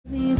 Muy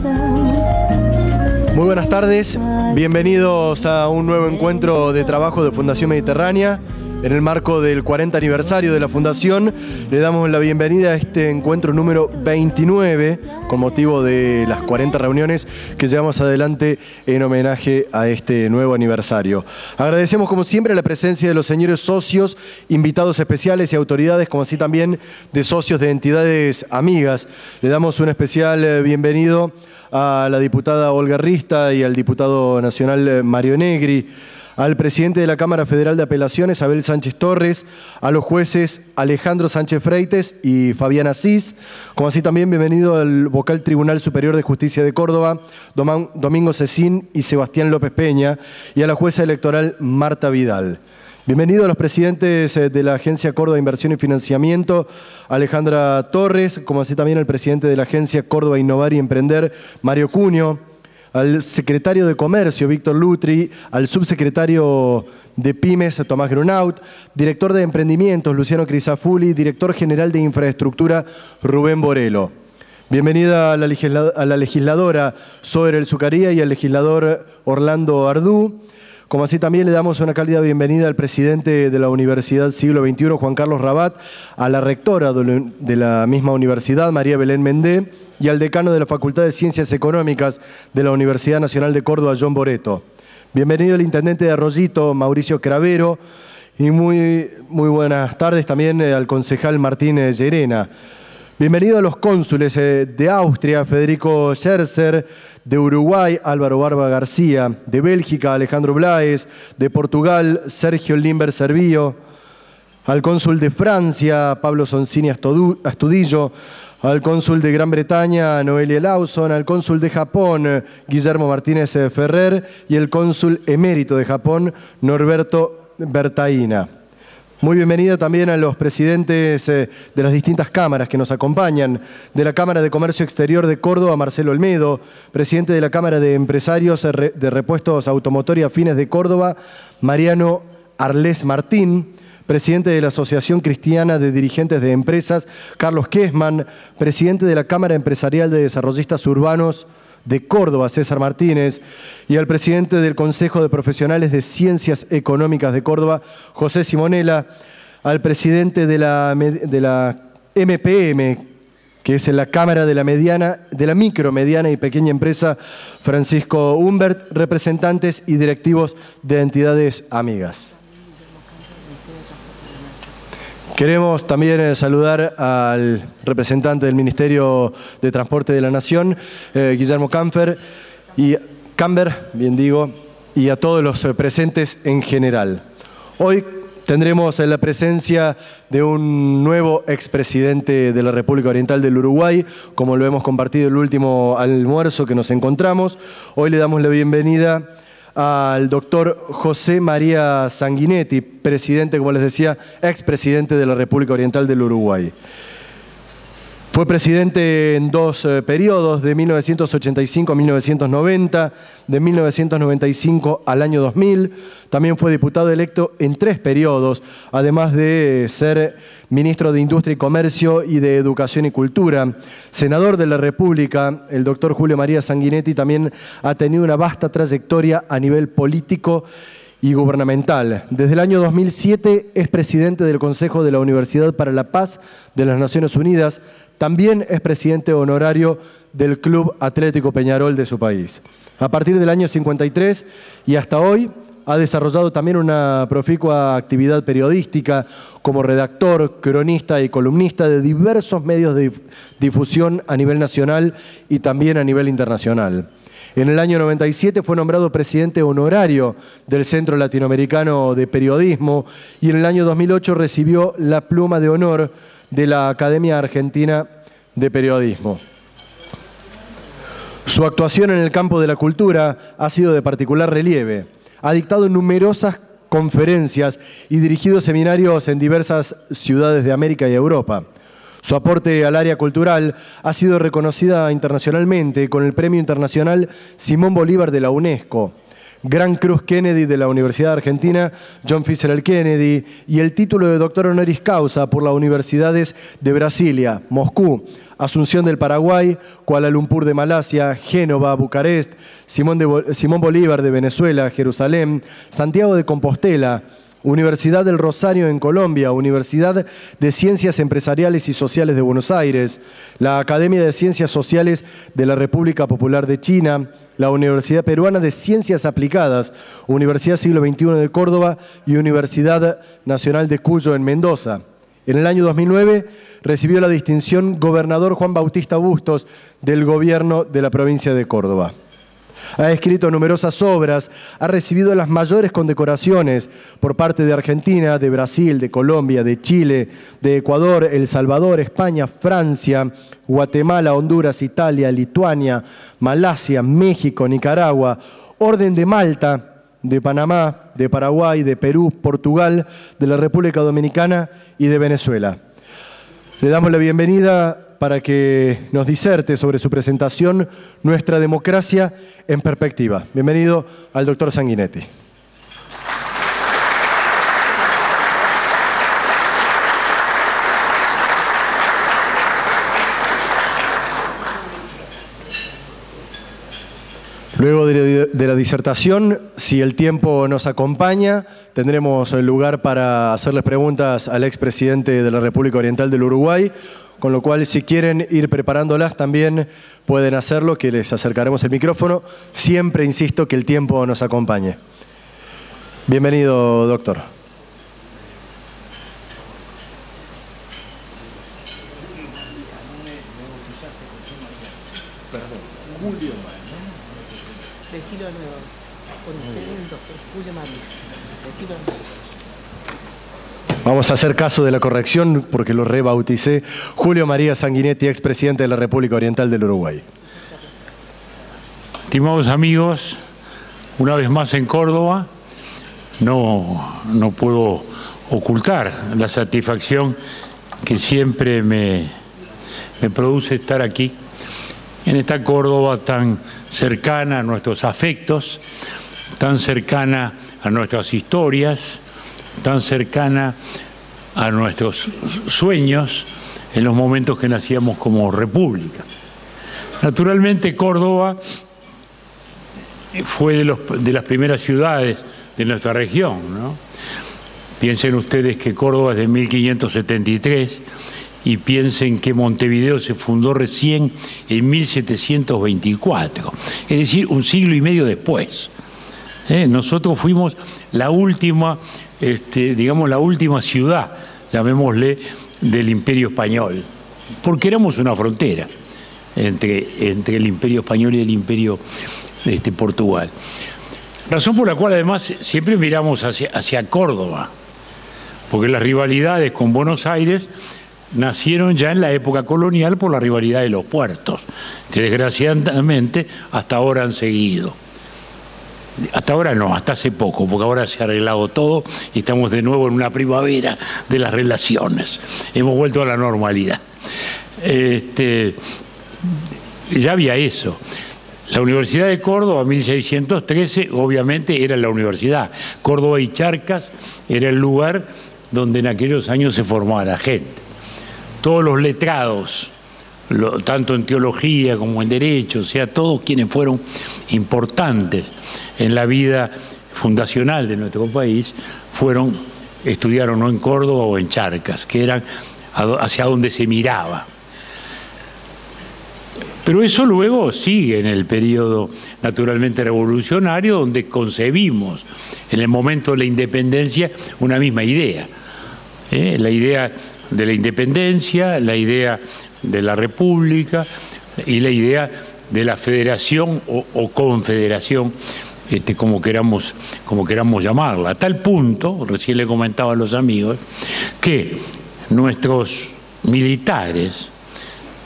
buenas tardes, bienvenidos a un nuevo encuentro de trabajo de Fundación Mediterránea. En el marco del 40 aniversario de la Fundación, le damos la bienvenida a este encuentro número 29, con motivo de las 40 reuniones que llevamos adelante en homenaje a este nuevo aniversario. Agradecemos como siempre la presencia de los señores socios, invitados especiales y autoridades, como así también de socios de entidades amigas. Le damos un especial bienvenido a la diputada Olga Rista y al diputado nacional Mario Negri, al presidente de la Cámara Federal de Apelaciones, Abel Sánchez Torres, a los jueces Alejandro Sánchez Freites y Fabián Asís, como así también bienvenido al vocal Tribunal Superior de Justicia de Córdoba, Domingo Cecín y Sebastián López Peña, y a la jueza electoral Marta Vidal. Bienvenido a los presidentes de la Agencia Córdoba Inversión y Financiamiento, Alejandra Torres, como así también al presidente de la Agencia Córdoba Innovar y Emprender, Mario Cunio, al secretario de Comercio, Víctor Lutri, al subsecretario de Pymes, Tomás Grunaut, director de Emprendimientos, Luciano Crisafulli, director general de Infraestructura, Rubén Borelo. Bienvenida a la legisladora Zoer El Zucaría y al legislador Orlando Ardú. Como así también le damos una cálida bienvenida al presidente de la Universidad Siglo XXI, Juan Carlos Rabat, a la rectora de la misma universidad, María Belén Mendé, y al decano de la Facultad de Ciencias Económicas de la Universidad Nacional de Córdoba, John Boreto. Bienvenido el intendente de Arroyito, Mauricio Cravero, y muy buenas tardes también al concejal Martín Llerena. Bienvenido a los cónsules de Austria, Federico Scherzer, de Uruguay, Álvaro Barba García, de Bélgica, Alejandro Blaes, de Portugal, Sergio Limber Servío, al cónsul de Francia, Pablo Sonsini Astudillo, al cónsul de Gran Bretaña, Noelia Lawson, al cónsul de Japón, Guillermo Martínez Ferrer, y el cónsul emérito de Japón, Norberto Bertaina. Muy bienvenida también a los presidentes de las distintas cámaras que nos acompañan. De la Cámara de Comercio Exterior de Córdoba, Marcelo Olmedo. Presidente de la Cámara de Empresarios de Repuestos Automotor y Afines de Córdoba, Mariano Arlés Martín. Presidente de la Asociación Cristiana de Dirigentes de Empresas, Carlos Kessman. Presidente de la Cámara Empresarial de Desarrollistas Urbanos de Córdoba, César Martínez, y al presidente del Consejo de Profesionales de Ciencias Económicas de Córdoba, José Simonella, al presidente de la MPM, que es la Cámara de la Micro, Mediana y Pequeña Empresa, Francisco Humbert, representantes y directivos de entidades amigas. Queremos también saludar al representante del Ministerio de Transporte de la Nación, Guillermo Camber, y a todos los presentes en general. Hoy tendremos la presencia de un nuevo expresidente de la República Oriental del Uruguay, como lo hemos compartido el último almuerzo que nos encontramos. Hoy le damos la bienvenida al doctor José María Sanguinetti, presidente, como les decía, expresidente de la República Oriental del Uruguay. Fue presidente en dos periodos, de 1985 a 1990, de 1995 al año 2000. También fue diputado electo en 3 periodos, además de ser ministro de Industria y Comercio y de Educación y Cultura. Senador de la República, el doctor Julio María Sanguinetti también ha tenido una vasta trayectoria a nivel político y gubernamental. Desde el año 2007 es presidente del Consejo de la Universidad para la Paz de las Naciones Unidas. También es presidente honorario del Club Atlético Peñarol de su país. A partir del año 53 y hasta hoy ha desarrollado también una proficua actividad periodística como redactor, cronista y columnista de diversos medios de difusión a nivel nacional y también a nivel internacional. En el año 97 fue nombrado presidente honorario del Centro Latinoamericano de Periodismo y en el año 2008 recibió la pluma de honor de la Academia Argentina de Periodismo. Su actuación en el campo de la cultura ha sido de particular relieve. Ha dictado numerosas conferencias y dirigido seminarios en diversas ciudades de América y Europa. Su aporte al área cultural ha sido reconocida internacionalmente con el Premio Internacional Simón Bolívar de la UNESCO, Gran Cruz Kennedy de la Universidad Argentina John Fitzgerald Kennedy y el título de doctor honoris causa por las universidades de Brasilia, Moscú, Asunción del Paraguay, Kuala Lumpur de Malasia, Génova, Bucarest, Simón Bolívar de Venezuela, Jerusalén, Santiago de Compostela, Universidad del Rosario en Colombia, Universidad de Ciencias Empresariales y Sociales de Buenos Aires, la Academia de Ciencias Sociales de la República Popular de China, la Universidad Peruana de Ciencias Aplicadas, Universidad Siglo XXI de Córdoba y Universidad Nacional de Cuyo en Mendoza. En el año 2009 recibió la distinción Gobernador Juan Bautista Bustos del Gobierno de la provincia de Córdoba. Ha escrito numerosas obras, ha recibido las mayores condecoraciones por parte de Argentina, de Brasil, de Colombia, de Chile, de Ecuador, El Salvador, España, Francia, Guatemala, Honduras, Italia, Lituania, Malasia, México, Nicaragua, Orden de Malta, de Panamá, de Paraguay, de Perú, Portugal, de la República Dominicana y de Venezuela. Le damos la bienvenida para que nos diserte sobre su presentación Nuestra democracia en perspectiva. Bienvenido al doctor Sanguinetti. Luego de la disertación, si el tiempo nos acompaña, tendremos el lugar para hacerles preguntas al expresidente de la República Oriental del Uruguay, con lo cual, si quieren ir preparándolas, también pueden hacerlo, que les acercaremos el micrófono. Siempre insisto que el tiempo nos acompañe. Bienvenido, doctor. Decilo de nuevo. Con usted, el doctor Julio María. Decilo de nuevo. Vamos a hacer caso de la corrección porque lo rebauticé. Julio María Sanguinetti, expresidente de la República Oriental del Uruguay. Estimados amigos, una vez más en Córdoba, no puedo ocultar la satisfacción que siempre me produce estar aquí, en esta Córdoba tan cercana a nuestros afectos, tan cercana a nuestras historias, tan cercana a nuestros sueños en los momentos que nacíamos como república. Naturalmente Córdoba fue de las primeras ciudades de nuestra región, ¿no? Piensen ustedes que Córdoba es de 1573 y piensen que Montevideo se fundó recién en 1724, es decir, un siglo y medio después. Nosotros fuimos la última, digamos, la última ciudad, llamémosle, del Imperio Español, porque éramos una frontera entre el Imperio Español y el Imperio Portugal. Razón por la cual además siempre miramos hacia Córdoba, porque las rivalidades con Buenos Aires nacieron ya en la época colonial por la rivalidad de los puertos, que desgraciadamente hasta ahora han seguido. Hasta ahora no, hasta hace poco, porque ahora se ha arreglado todo y estamos de nuevo en una primavera de las relaciones. Hemos vuelto a la normalidad. Ya había eso. La Universidad de Córdoba, 1613, obviamente era la universidad. Córdoba y Charcas era el lugar donde en aquellos años se formaba la gente. Todos los letrados, tanto en teología como en derecho, o sea, todos quienes fueron importantes en la vida fundacional de nuestro país, estudiaron o en Córdoba o en Charcas, que eran hacia donde se miraba. Pero eso luego sigue en el periodo naturalmente revolucionario, donde concebimos en el momento de la independencia una misma idea. La idea de la independencia, la idea de la república y la idea de la federación o confederación, como queramos llamarla. A tal punto, recién le comentaba a los amigos, que nuestros militares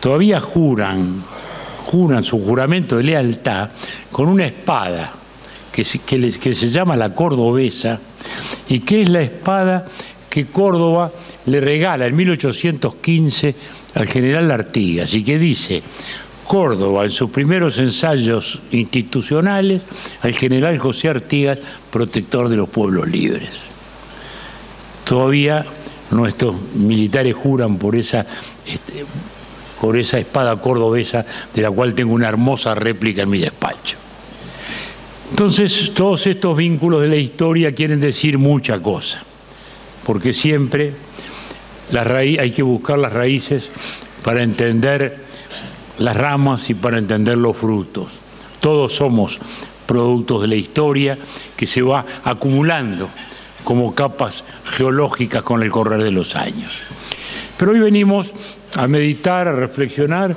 todavía juran su juramento de lealtad con una espada que se llama la cordobesa, y que es la espada que Córdoba le regala en 1815 al general Artigas, y que dice: Córdoba, en sus primeros ensayos institucionales, al general José Artigas, protector de los pueblos libres. Todavía nuestros militares juran por esa con esa espada cordobesa de la cual tengo una hermosa réplica en mi despacho. Entonces, todos estos vínculos de la historia quieren decir mucha cosa, porque siempre hay que buscar las raíces para entender las ramas y para entender los frutos. Todos somos productos de la historia que se va acumulando como capas geológicas con el correr de los años. Pero hoy venimos a meditar, a reflexionar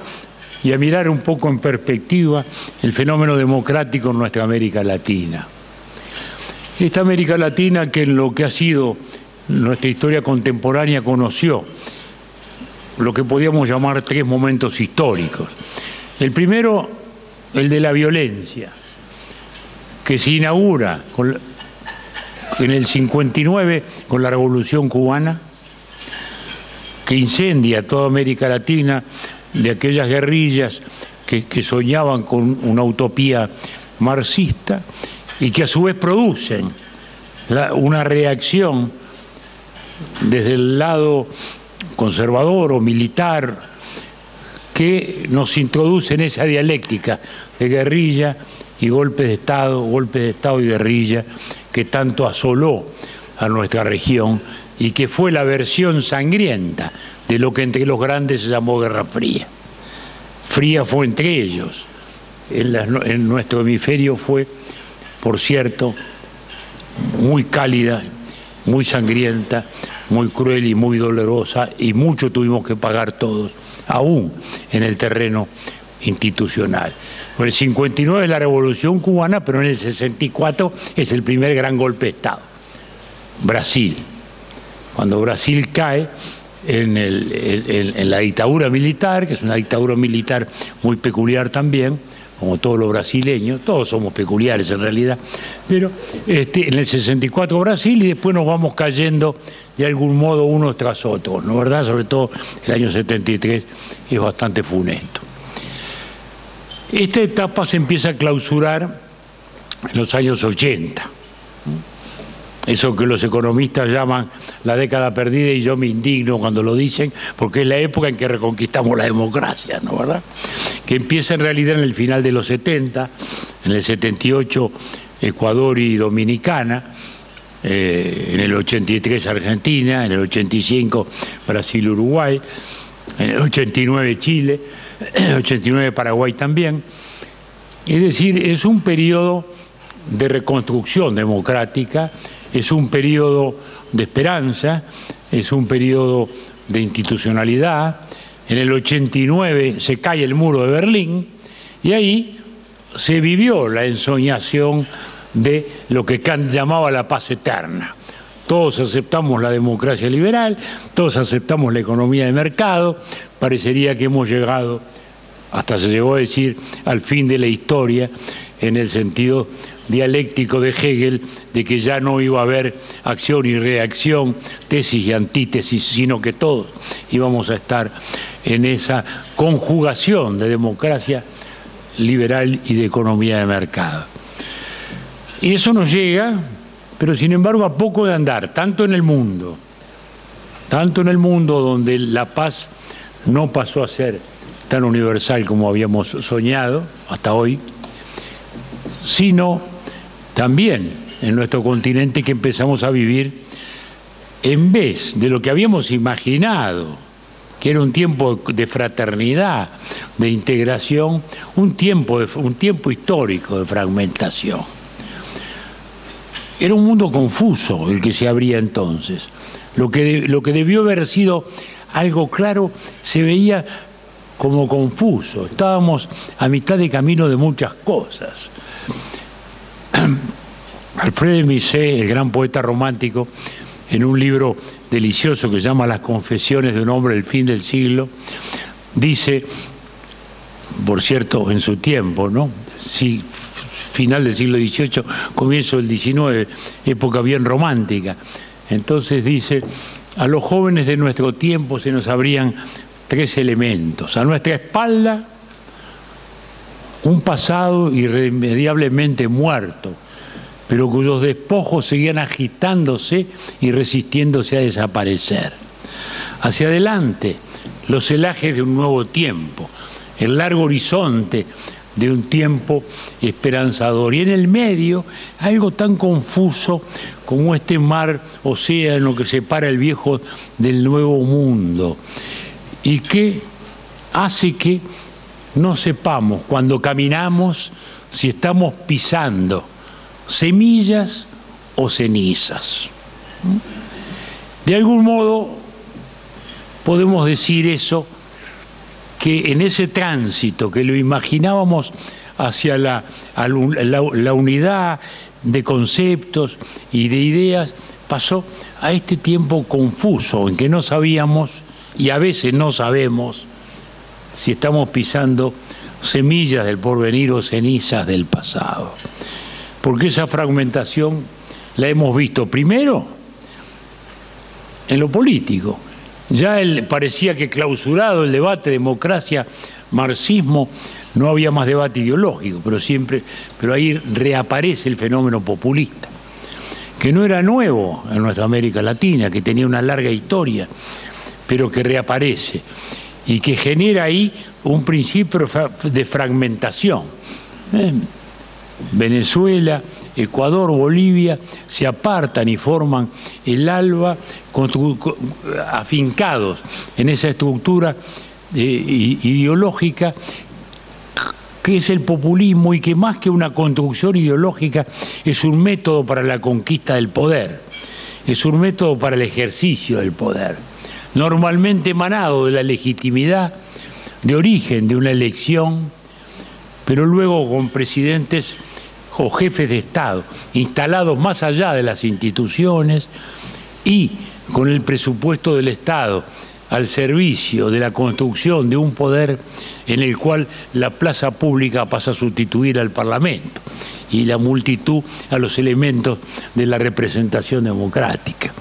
y a mirar un poco en perspectiva el fenómeno democrático en nuestra América Latina. Esta América Latina que en lo que ha sido nuestra historia contemporánea conoció lo que podíamos llamar 3 momentos históricos. El primero, el de la violencia, que se inaugura en el 59 con la Revolución Cubana, que incendia toda América Latina de aquellas guerrillas que soñaban con una utopía marxista y que a su vez producen una reacción desde el lado conservador o militar que nos introduce en esa dialéctica de guerrilla y golpe de Estado y guerrilla que tanto asoló a nuestra región y que fue la versión sangrienta de lo que entre los grandes se llamó Guerra Fría. Fría fue entre ellos. En nuestro hemisferio fue, por cierto, muy cálida, muy sangrienta, muy cruel y muy dolorosa, y mucho tuvimos que pagar todos, aún en el terreno institucional. En el 59 es la Revolución Cubana, pero en el 64 es el primer gran golpe de Estado. Brasil. Cuando Brasil cae en la dictadura militar, que es una dictadura militar muy peculiar también, como todos los brasileños, todos somos peculiares en realidad, pero en el 64 Brasil y después nos vamos cayendo de algún modo unos tras otros, ¿no es verdad? Sobre todo el año 73 es bastante funesto. Esta etapa se empieza a clausurar en los años 80. Eso que los economistas llaman la década perdida, y yo me indigno cuando lo dicen, porque es la época en que reconquistamos la democracia, ¿no es verdad? Que empieza en realidad en el final de los 70, en el 78 Ecuador y Dominicana, en el 83 Argentina, en el 85 Brasil y Uruguay, en el 89 Chile, en el 89 Paraguay también. Es decir, es un periodo de reconstrucción democrática, es un periodo de esperanza, es un periodo de institucionalidad. En el 89 se cae el muro de Berlín y ahí se vivió la ensoñación de lo que Kant llamaba la paz eterna. Todos aceptamos la democracia liberal, todos aceptamos la economía de mercado, parecería que hemos llegado, hasta se llegó a decir, al fin de la historia, en el sentido dialéctico de Hegel, de que ya no iba a haber acción y reacción, tesis y antítesis, sino que todos íbamos a estar en esa conjugación de democracia liberal y de economía de mercado. Y eso nos llega, pero sin embargo a poco de andar, tanto en el mundo donde la paz no pasó a ser tan universal como habíamos soñado hasta hoy, sino también en nuestro continente, que empezamos a vivir, en vez de lo que habíamos imaginado, que era un tiempo de fraternidad, de integración, un tiempo histórico de fragmentación. Era un mundo confuso el que se abría entonces. Lo que debió haber sido algo claro se veía como confuso. Estábamos a mitad de camino de muchas cosas. Alfred de Musset, el gran poeta romántico, en un libro delicioso que se llama Las confesiones de un hombre del fin del siglo, dice, por cierto, en su tiempo, ¿no? Sí, final del siglo XVIII, comienzo del XIX, época bien romántica. Entonces dice, a los jóvenes de nuestro tiempo se nos abrían 3 elementos. A nuestra espalda, un pasado irremediablemente muerto, pero cuyos despojos seguían agitándose y resistiéndose a desaparecer. Hacia adelante, los celajes de un nuevo tiempo, el largo horizonte de un tiempo esperanzador. Y en el medio, algo tan confuso como este mar océano que separa el viejo del nuevo mundo y que hace que no sepamos cuando caminamos si estamos pisando semillas o cenizas. De algún modo podemos decir eso, que en ese tránsito que lo imaginábamos hacia la unidad de conceptos y de ideas, pasó a este tiempo confuso en que no sabíamos, y a veces no sabemos, si estamos pisando semillas del porvenir o cenizas del pasado. Porque esa fragmentación la hemos visto primero en lo político. Ya parecía que clausurado el debate democracia, marxismo, no había más debate ideológico, pero ahí reaparece el fenómeno populista, que no era nuevo en nuestra América Latina, que tenía una larga historia, pero que reaparece y que genera ahí un principio de fragmentación. Venezuela, Ecuador, Bolivia se apartan y forman el ALBA afincados en esa estructura ideológica que es el populismo, y que más que una construcción ideológica es un método para la conquista del poder, es un método para el ejercicio del poder, normalmente emanado de la legitimidad de origen de una elección, pero luego con presidentes o jefes de Estado instalados más allá de las instituciones y con el presupuesto del Estado al servicio de la construcción de un poder en el cual la plaza pública pasa a sustituir al Parlamento y la multitud a los elementos de la representación democrática.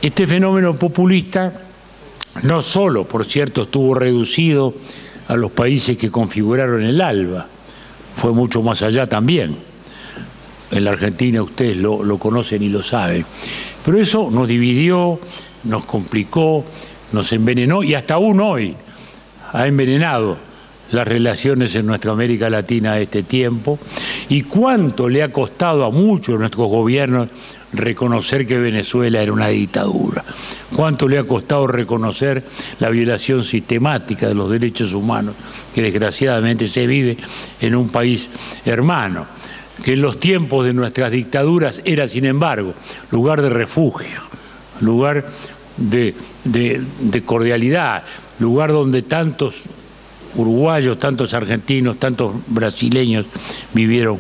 Este fenómeno populista no solo, por cierto, estuvo reducido a los países que configuraron el ALBA, fue mucho más allá también. En la Argentina ustedes lo conocen y lo saben. Pero eso nos dividió, nos complicó, nos envenenó y hasta aún hoy ha envenenado las relaciones en nuestra América Latina de este tiempo. Y cuánto le ha costado a muchos de nuestros gobiernos reconocer que Venezuela era una dictadura. Cuánto le ha costado reconocer la violación sistemática de los derechos humanos que desgraciadamente se vive en un país hermano, que en los tiempos de nuestras dictaduras era, sin embargo, lugar de refugio, lugar de cordialidad, lugar donde tantos uruguayos, tantos argentinos, tantos brasileños vivieron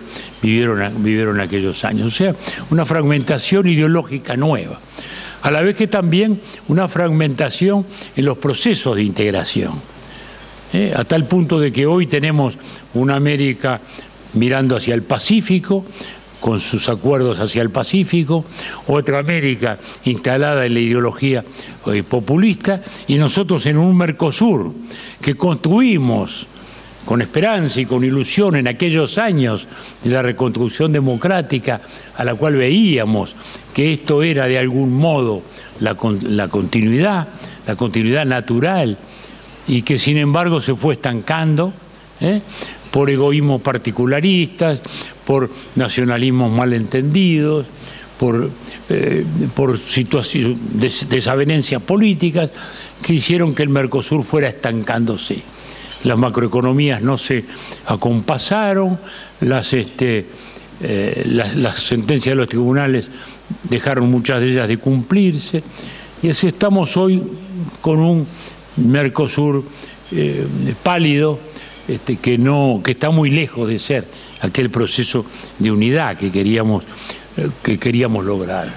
aquellos años. O sea, una fragmentación ideológica nueva, a la vez que también una fragmentación en los procesos de integración, a tal punto de que hoy tenemos una América mirando hacia el Pacífico, con sus acuerdos hacia el Pacífico, otra América instalada en la ideología populista, y nosotros en un Mercosur que construimos con esperanza y con ilusión en aquellos años de la reconstrucción democrática, a la cual veíamos que esto era de algún modo la continuidad natural, y que sin embargo se fue estancando, por egoísmos particularistas, por nacionalismos malentendidos, por situaciones, desavenencias políticas que hicieron que el Mercosur fuera estancándose. Las macroeconomías no se acompasaron, las sentencias de los tribunales dejaron muchas de ellas de cumplirse, y así estamos hoy con un Mercosur pálido, que está muy lejos de ser aquel proceso de unidad que queríamos lograr.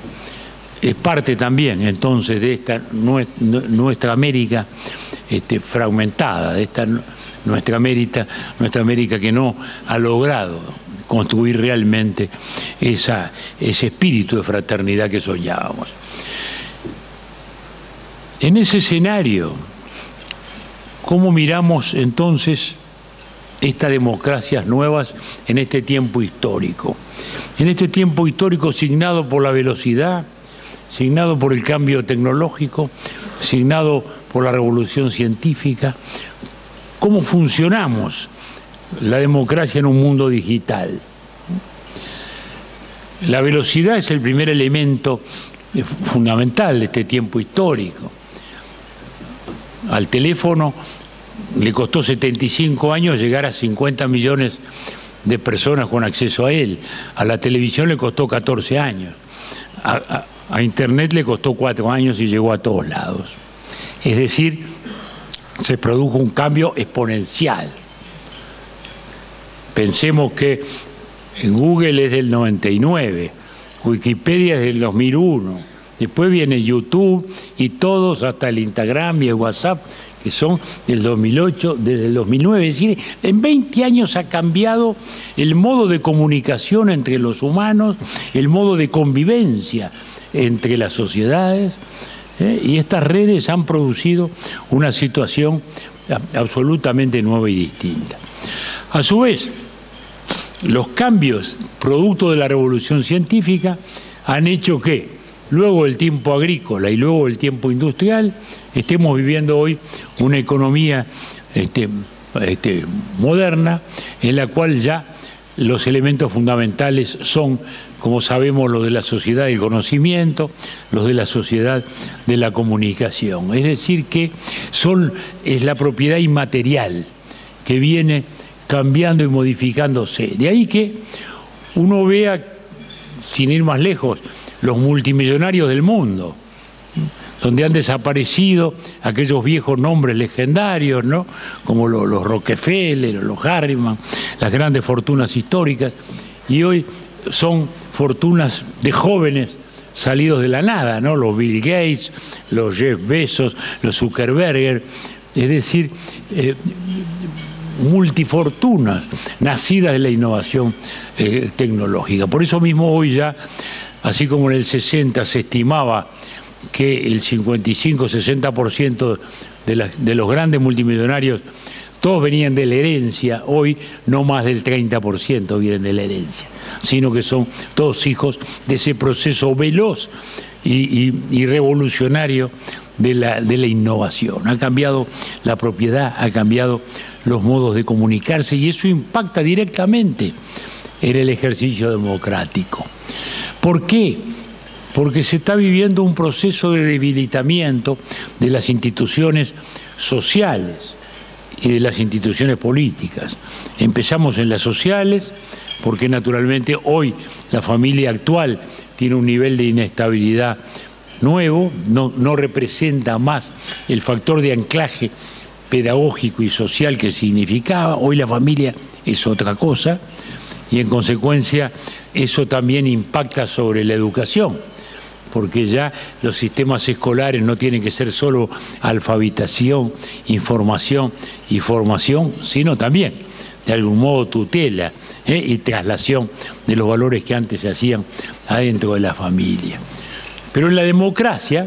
Es parte también entonces de esta nuestra América fragmentada, de esta nuestra América que no ha logrado construir realmente ese espíritu de fraternidad que soñábamos. En ese escenario, ¿cómo miramos entonces estas democracias nuevas en este tiempo histórico? En este tiempo histórico signado por la velocidad, signado por el cambio tecnológico, signado por la revolución científica, cómo funcionamos la democracia en un mundo digital. La velocidad es el primer elemento fundamental de este tiempo histórico. Al teléfono le costó 75 años llegar a 50 millones de personas con acceso a él. A la televisión le costó 14 años. A Internet le costó 4 años y llegó a todos lados. Es decir, se produjo un cambio exponencial. Pensemos que Google es del 99, Wikipedia es del 2001, después viene YouTube y todos, hasta el Instagram y el WhatsApp, que son del 2008, desde el 2009. Es decir, en 20 años ha cambiado el modo de comunicación entre los humanos, el modo de convivencia entre las sociedades, y estas redes han producido una situación absolutamente nueva y distinta. A su vez, los cambios producto de la revolución científica han hecho que, luego del tiempo agrícola y luego del tiempo industrial, estemos viviendo hoy una economía moderna, en la cual ya los elementos fundamentales son, como sabemos, los de la sociedad del conocimiento, los de la sociedad de la comunicación. Es decir, que es la propiedad inmaterial que viene cambiando y modificándose. De ahí que uno vea, sin ir más lejos, los multimillonarios del mundo, donde han desaparecido aquellos viejos nombres legendarios, ¿no?, como los Rockefeller, los Harriman, las grandes fortunas históricas, y hoy son fortunas de jóvenes salidos de la nada, ¿no?, los Bill Gates, los Jeff Bezos, los Zuckerberg, es decir, multifortunas nacidas de la innovación tecnológica. Por eso mismo hoy ya, así como en el 60 se estimaba que el 55-60% de los grandes multimillonarios todos venían de la herencia, hoy no más del 30% vienen de la herencia, sino que son todos hijos de ese proceso veloz y revolucionario de la innovación. Ha cambiado la propiedad, ha cambiado los modos de comunicarse, y eso impacta directamente en el ejercicio democrático. ¿Por qué? Porque se está viviendo un proceso de debilitamiento de las instituciones sociales y de las instituciones políticas. Empezamos en las sociales, porque naturalmente hoy la familia actual tiene un nivel de inestabilidad nuevo, no representa más el factor de anclaje pedagógico y social que significaba. Hoy la familia es otra cosa, y en consecuencia eso también impacta sobre la educación, porque ya los sistemas escolares no tienen que ser solo alfabetización, información y formación, sino también, de algún modo, tutela y traslación de los valores que antes se hacían adentro de la familia. Pero en la democracia,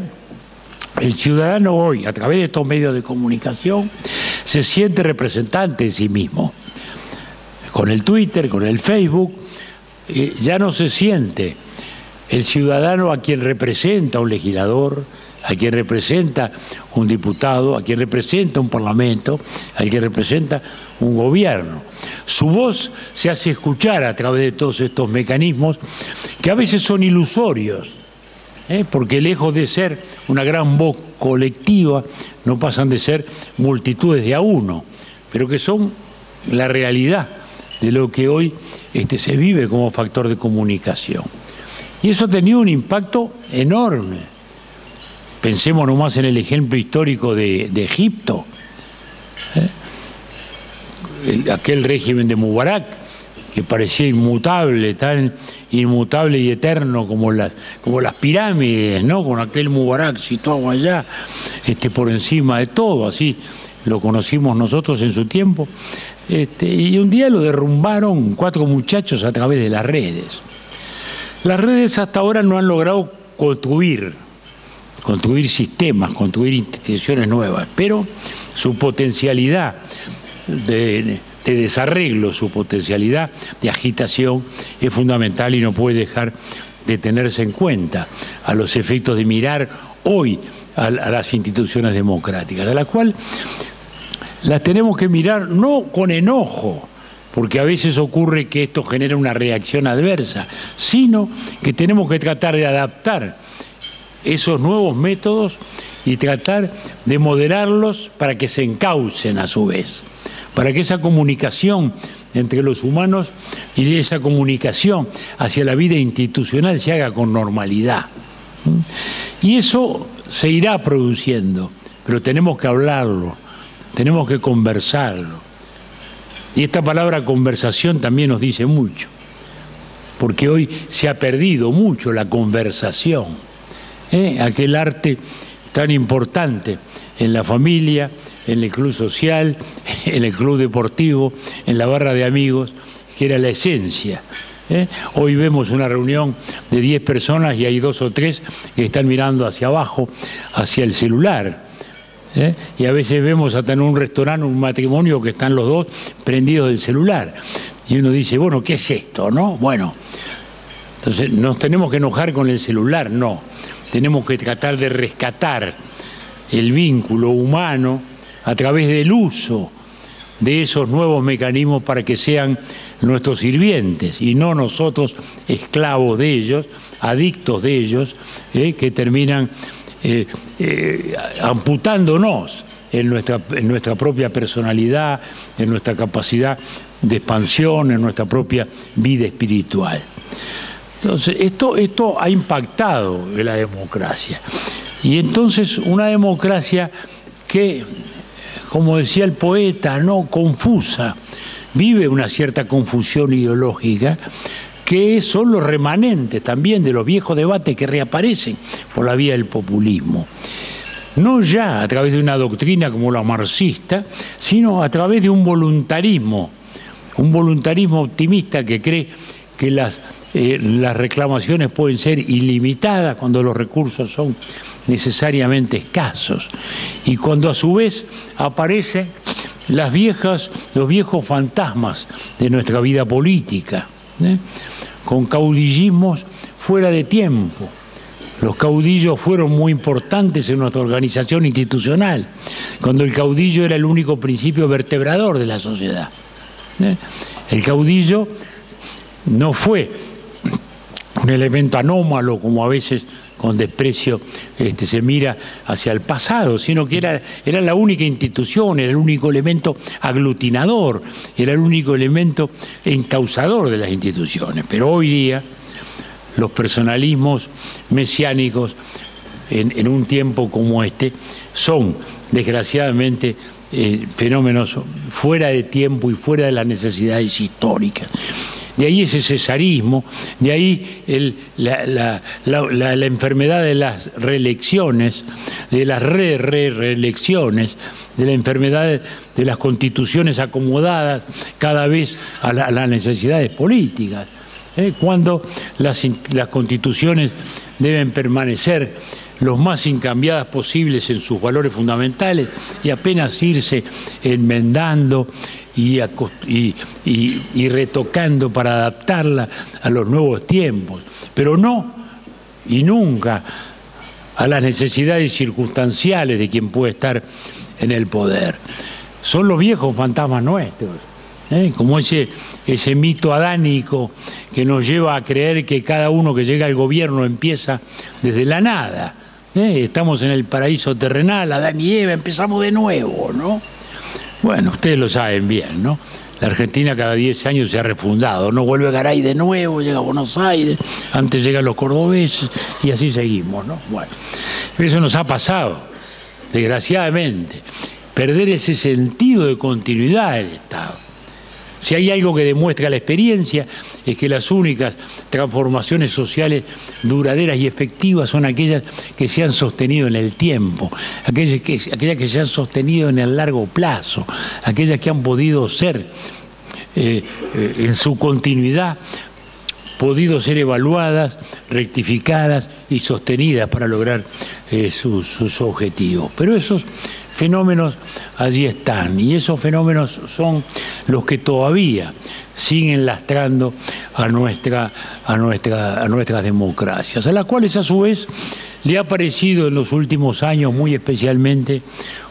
el ciudadano hoy, a través de estos medios de comunicación, se siente representante de sí mismo. Con el Twitter, con el Facebook, ya no se siente el ciudadano a quien representa un legislador, a quien representa un diputado, a quien representa un parlamento, a quien representa un gobierno. Su voz se hace escuchar a través de todos estos mecanismos que a veces son ilusorios, porque lejos de ser una gran voz colectiva, no pasan de ser multitudes de a uno, pero que son la realidad de lo que hoy se vive como factor de comunicación. Y eso ha tenido un impacto enorme. Pensemos nomás en el ejemplo histórico de Egipto, aquel régimen de Mubarak, que parecía inmutable, tan inmutable y eterno como las pirámides, ¿no?, con aquel Mubarak situado allá, por encima de todo, así lo conocimos nosotros en su tiempo, y un día lo derrumbaron 4 muchachos a través de las redes. Las redes hasta ahora no han logrado construir sistemas, construir instituciones nuevas, pero su potencialidad de desarreglo, su potencialidad de agitación es fundamental y no puede dejar de tenerse en cuenta a los efectos de mirar hoy a las instituciones democráticas, a la cual las tenemos que mirar no con enojo, porque a veces ocurre que esto genera una reacción adversa, sino que tenemos que tratar de adaptar esos nuevos métodos y tratar de moderarlos para que se encaucen a su vez, para que esa comunicación entre los humanos y esa comunicación hacia la vida institucional se haga con normalidad. Y eso se irá produciendo, pero tenemos que hablarlo, tenemos que conversarlo. Y esta palabra conversación también nos dice mucho, porque hoy se ha perdido mucho la conversación, aquel arte tan importante en la familia, en el club social, en el club deportivo, en la barra de amigos, que era la esencia. Hoy vemos una reunión de 10 personas y hay 2 o 3 que están mirando hacia abajo, hacia el celular. Y a veces vemos hasta en un restaurante, un matrimonio, que están los dos prendidos del celular. Y uno dice, bueno, ¿qué es esto, no? Bueno, entonces, ¿nos tenemos que enojar con el celular? No. Tenemos que tratar de rescatar el vínculo humano a través del uso de esos nuevos mecanismos para que sean nuestros sirvientes y no nosotros esclavos de ellos, adictos de ellos, que terminan amputándonos en nuestra propia personalidad, en nuestra capacidad de expansión, en nuestra propia vida espiritual. Entonces, esto ha impactado en la democracia. Y entonces una democracia que, como decía el poeta, no confusa, vive una cierta confusión ideológica, que son los remanentes también de los viejos debates que reaparecen por la vía del populismo. No ya a través de una doctrina como la marxista, sino a través de un voluntarismo optimista que cree que las reclamaciones pueden ser ilimitadas cuando los recursos son necesariamente escasos, y cuando a su vez aparecen los viejos fantasmas de nuestra vida política, con caudillismos fuera de tiempo. Los caudillos fueron muy importantes en nuestra organización institucional, cuando el caudillo era el único principio vertebrador de la sociedad. El caudillo no fue un elemento anómalo, como a veces con desprecio se mira hacia el pasado, sino que era la única institución, era el único elemento aglutinador, era el único elemento encausador de las instituciones. Pero hoy día los personalismos mesiánicos en un tiempo como este son, desgraciadamente, fenómenos fuera de tiempo y fuera de las necesidades históricas. De ahí ese cesarismo, de ahí la enfermedad de las reelecciones, de las reelecciones, de la enfermedad de las constituciones acomodadas cada vez a las necesidades políticas, cuando las constituciones deben permanecer los más incambiadas posibles en sus valores fundamentales y apenas irse enmendando y retocando para adaptarla a los nuevos tiempos, pero no y nunca a las necesidades circunstanciales de quien puede estar en el poder. Son los viejos fantasmas nuestros, como ese mito adánico que nos lleva a creer que cada uno que llega al gobierno empieza desde la nada. Estamos en el paraíso terrenal, Adán y Eva, empezamos de nuevo, ¿no? Bueno, ustedes lo saben bien, ¿no? La Argentina cada 10 años se ha refundado, no vuelve Garay de nuevo, llega a Buenos Aires, antes llegan los cordobeses y así seguimos, ¿no? Bueno, eso nos ha pasado, desgraciadamente, perder ese sentido de continuidad del Estado. Si hay algo que demuestra la experiencia es que las únicas transformaciones sociales duraderas y efectivas son aquellas que se han sostenido en el tiempo, aquellas que se han sostenido en el largo plazo, aquellas que han podido ser en su continuidad, podido ser evaluadas, rectificadas y sostenidas para lograr sus objetivos. Pero esos fenómenos allí están, y esos fenómenos son los que todavía siguen lastrando a nuestras democracias, a las cuales a su vez le ha aparecido en los últimos años muy especialmente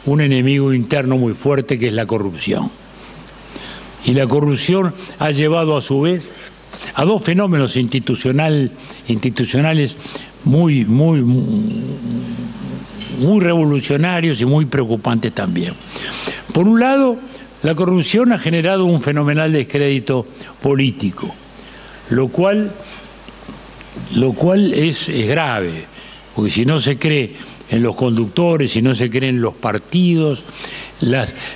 un enemigo interno muy fuerte, que es la corrupción. Y la corrupción ha llevado a su vez a dos fenómenos institucionales muy revolucionarios y muy preocupantes también. Por un lado, la corrupción ha generado un fenomenal descrédito político, lo cual es grave, porque si no se cree en los conductores, si no se cree en los partidos,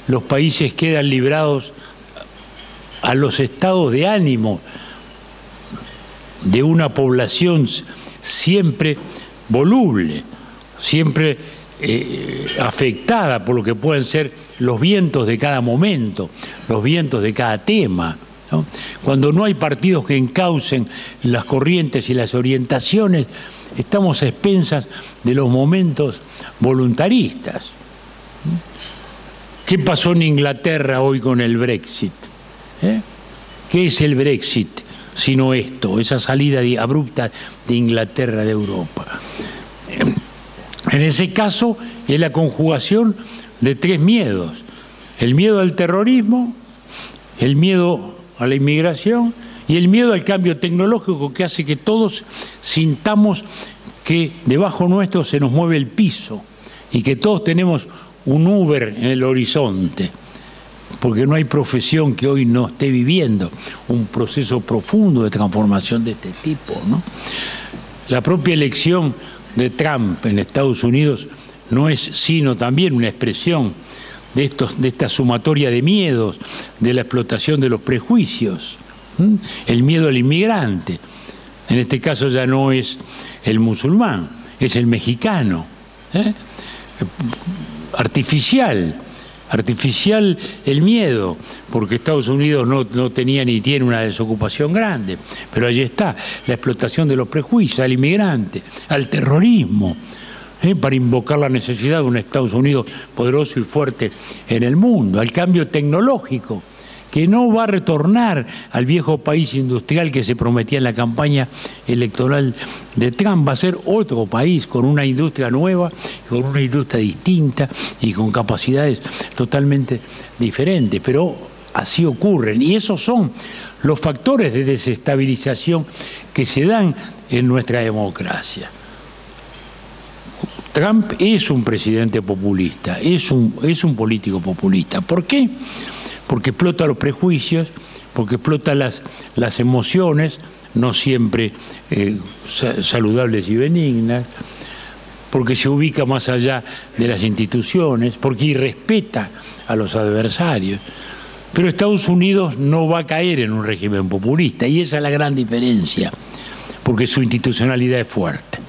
los países quedan librados a los estados de ánimo de una población siempre voluble, siempre afectada por lo que pueden ser los vientos de cada momento, los vientos de cada tema, ¿no? Cuando no hay partidos que encaucen las corrientes y las orientaciones, estamos a expensas de los momentos voluntaristas. ¿Qué pasó en Inglaterra hoy con el Brexit? ¿Qué es el Brexit sino esto, esa salida abrupta de Inglaterra de Europa? En ese caso es la conjugación de tres miedos: el miedo al terrorismo, el miedo a la inmigración y el miedo al cambio tecnológico, que hace que todos sintamos que debajo nuestro se nos mueve el piso y que todos tenemos un Uber en el horizonte, porque no hay profesión que hoy no esté viviendo un proceso profundo de transformación de este tipo, ¿no? La propia elección de Trump en Estados Unidos no es sino también una expresión de esta sumatoria de miedos, de la explotación de los prejuicios. El miedo al inmigrante, en este caso ya no es el musulmán, es el mexicano, artificial el miedo, porque Estados Unidos no tenía ni tiene una desocupación grande, pero allí está la explotación de los prejuicios, al inmigrante, al terrorismo, para invocar la necesidad de un Estados Unidos poderoso y fuerte en el mundo, al cambio tecnológico, que no va a retornar al viejo país industrial que se prometía en la campaña electoral de Trump. Va a ser otro país con una industria nueva, con una industria distinta y con capacidades totalmente diferentes, pero así ocurren. Y esos son los factores de desestabilización que se dan en nuestra democracia. Trump es un presidente populista, es un político populista. ¿Por qué? Porque explota los prejuicios, porque explota las emociones, no siempre saludables y benignas, porque se ubica más allá de las instituciones, porque irrespeta a los adversarios. Pero Estados Unidos no va a caer en un régimen populista, y esa es la gran diferencia, porque su institucionalidad es fuerte.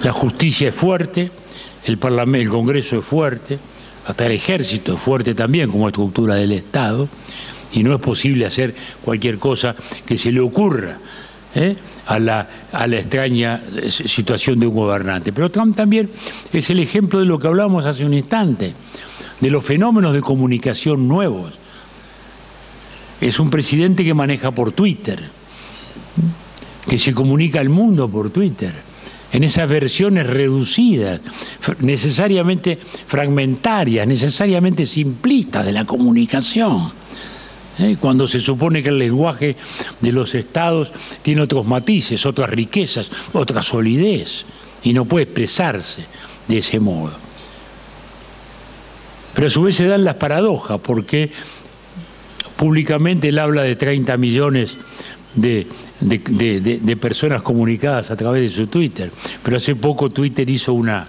La justicia es fuerte, el Congreso es fuerte, hasta el ejército es fuerte también como estructura del Estado, y no es posible hacer cualquier cosa que se le ocurra a la extraña situación de un gobernante. Pero Trump también es el ejemplo de lo que hablábamos hace un instante, de los fenómenos de comunicación nuevos. Es un presidente que maneja por Twitter, que se comunica al mundo por Twitter, en esas versiones reducidas, necesariamente fragmentarias, necesariamente simplistas de la comunicación. Cuando se supone que el lenguaje de los estados tiene otros matices, otras riquezas, otra solidez, y no puede expresarse de ese modo. Pero a su vez se dan las paradojas, porque públicamente él habla de 30 millones de personas comunicadas a través de su Twitter, pero hace poco Twitter hizo una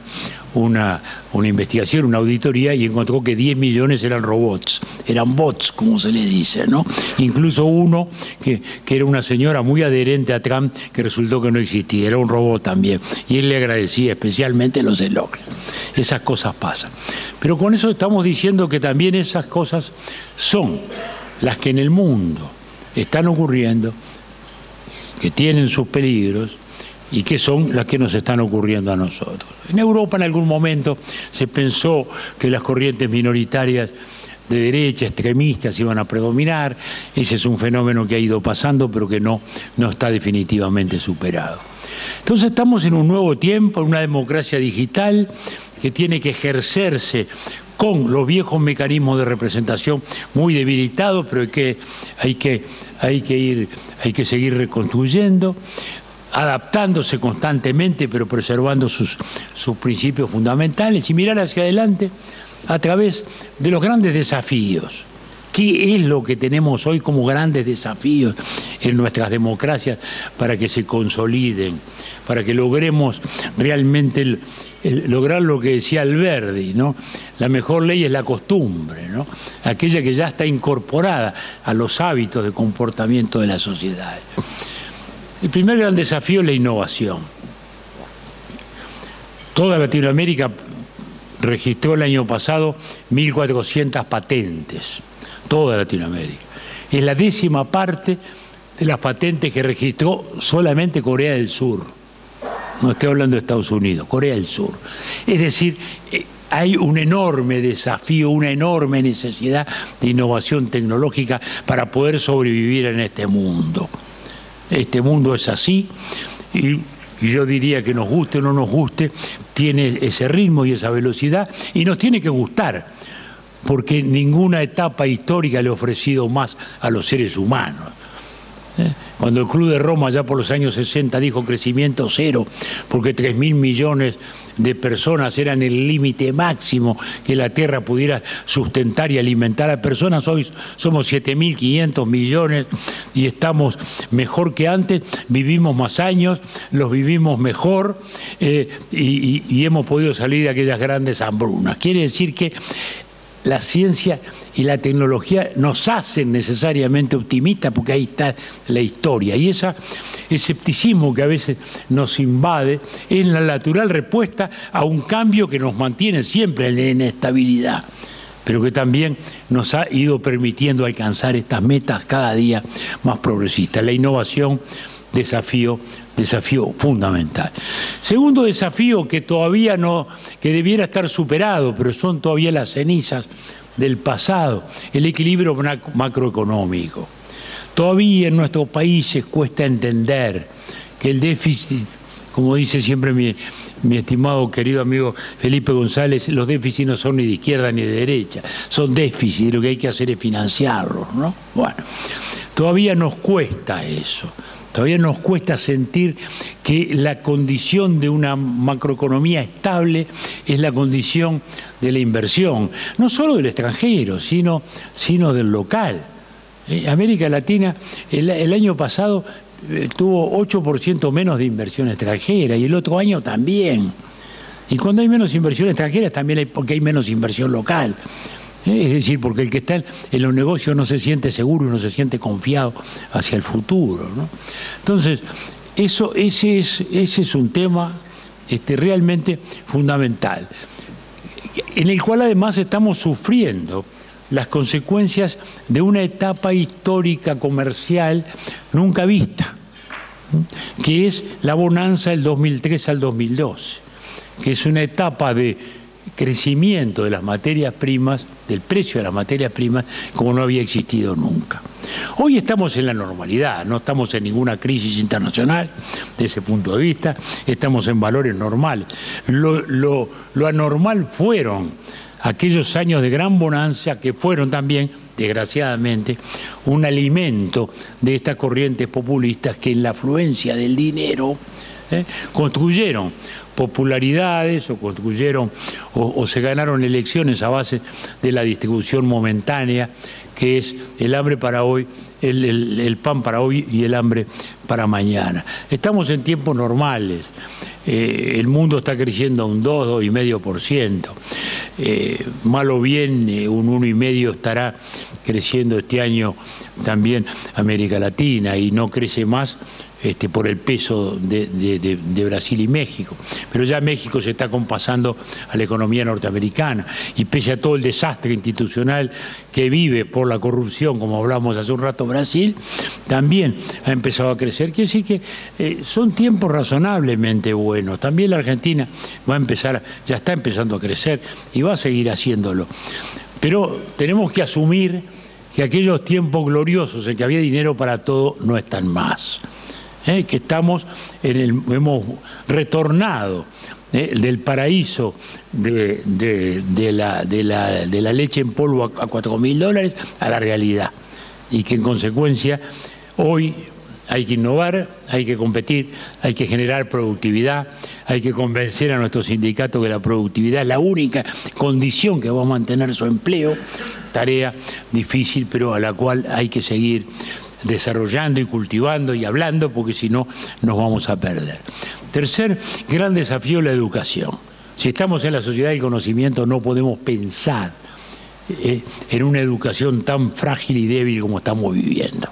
investigación, una auditoría, y encontró que 10 millones eran robots, eran bots, como se le dice, ¿no? Incluso uno que era una señora muy adherente a Trump, que resultó que no existía, era un robot también, y él le agradecía especialmente los elogios. Esas cosas pasan. Pero con eso estamos diciendo que también esas cosas son las que en el mundo están ocurriendo, que tienen sus peligros y que son las que nos están ocurriendo a nosotros. En Europa en algún momento se pensó que las corrientes minoritarias de derecha, extremistas iban a predominar. Ese es un fenómeno que ha ido pasando, pero que no está definitivamente superado. Entonces estamos en un nuevo tiempo, en una democracia digital que tiene que ejercerse con los viejos mecanismos de representación muy debilitados, pero que hay que seguir reconstruyendo, adaptándose constantemente, pero preservando sus principios fundamentales y mirar hacia adelante a través de los grandes desafíos. ¿Qué es lo que tenemos hoy como grandes desafíos en nuestras democracias para que se consoliden, para que logremos realmente lograr lo que decía Alberdi, ¿no? La mejor ley es la costumbre, ¿no? Aquella que ya está incorporada a los hábitos de comportamiento de la sociedad. El primer gran desafío es la innovación. Toda Latinoamérica registró el año pasado 1.400 patentes. Toda Latinoamérica. Es la 10ª parte de las patentes que registró solamente Corea del Sur. No estoy hablando de Estados Unidos, Corea del Sur. Es decir, hay un enorme desafío, una enorme necesidad de innovación tecnológica para poder sobrevivir en este mundo. Este mundo es así y yo diría que nos guste o no nos guste, tiene ese ritmo y esa velocidad y nos tiene que gustar, porque ninguna etapa histórica le ha ofrecido más a los seres humanos. Cuando el Club de Roma ya por los años 60 dijo crecimiento cero, porque 3.000 millones de personas eran el límite máximo que la Tierra pudiera sustentar y alimentar a personas, hoy somos 7.500 millones y estamos mejor que antes, vivimos más años, los vivimos mejor y hemos podido salir de aquellas grandes hambrunas. Quiere decir que la ciencia y la tecnología nos hacen necesariamente optimistas, porque ahí está la historia. Y ese escepticismo que a veces nos invade es la natural respuesta a un cambio que nos mantiene siempre en la inestabilidad, pero que también nos ha ido permitiendo alcanzar estas metas cada día más progresistas. La innovación, desafío fundamental. Segundo desafío que todavía que debiera estar superado, pero son todavía las cenizas del pasado, el equilibrio macroeconómico. Todavía en nuestros países cuesta entender que el déficit, como dice siempre mi estimado querido amigo Felipe González, los déficits no son ni de izquierda ni de derecha, son déficits y lo que hay que hacer es financiarlos, ¿no? Bueno, todavía nos cuesta eso. Todavía nos cuesta sentir que la condición de una macroeconomía estable es la condición de la inversión, no solo del extranjero, sino del local. América Latina el año pasado tuvo 8% menos de inversión extranjera y el otro año también. Y cuando hay menos inversión extranjera también porque hay menos inversión local. Es decir, porque el que está en los negocios no se siente seguro y no se siente confiado hacia el futuro, ¿no? Entonces, ese es un tema realmente fundamental, en el cual además estamos sufriendo las consecuencias de una etapa histórica comercial nunca vista, que es la bonanza del 2003 al 2012, que es una etapa de crecimiento de las materias primas, del precio de las materias primas, como no había existido nunca. Hoy estamos en la normalidad, no estamos en ninguna crisis internacional de ese punto de vista, estamos en valores normales. Lo anormal fueron aquellos años de gran bonanza que fueron también, desgraciadamente, un alimento de estas corrientes populistas que en la afluencia del dinero construyeron popularidades o construyeron o se ganaron elecciones a base de la distribución momentánea, que es el hambre para hoy, el pan para hoy y el hambre para mañana. Estamos en tiempos normales, el mundo está creciendo a un 2, 2,5%, mal o bien un 1,5% estará creciendo este año también América Latina y no crece más por el peso de Brasil y México. Pero ya México se está compasando a la economía norteamericana y pese a todo el desastre institucional que vive por la corrupción, como hablamos hace un rato Brasil, también ha empezado a crecer. Quiere decir que son tiempos razonablemente buenos. También la Argentina ya está empezando a crecer y va a seguir haciéndolo. Pero tenemos que asumir que aquellos tiempos gloriosos en que había dinero para todo no están más. Que estamos hemos retornado del paraíso de la leche en polvo a $4.000 a la realidad. Y que en consecuencia hoy hay que innovar, hay que competir, hay que generar productividad, hay que convencer a nuestros sindicatos que la productividad es la única condición que va a mantener su empleo, tarea difícil pero a la cual hay que seguir desarrollando y cultivando y hablando, porque si no nos vamos a perder. Tercer gran desafío, la educación. Si estamos en la sociedad del conocimiento no podemos pensar en una educación tan frágil y débil como estamos viviendo.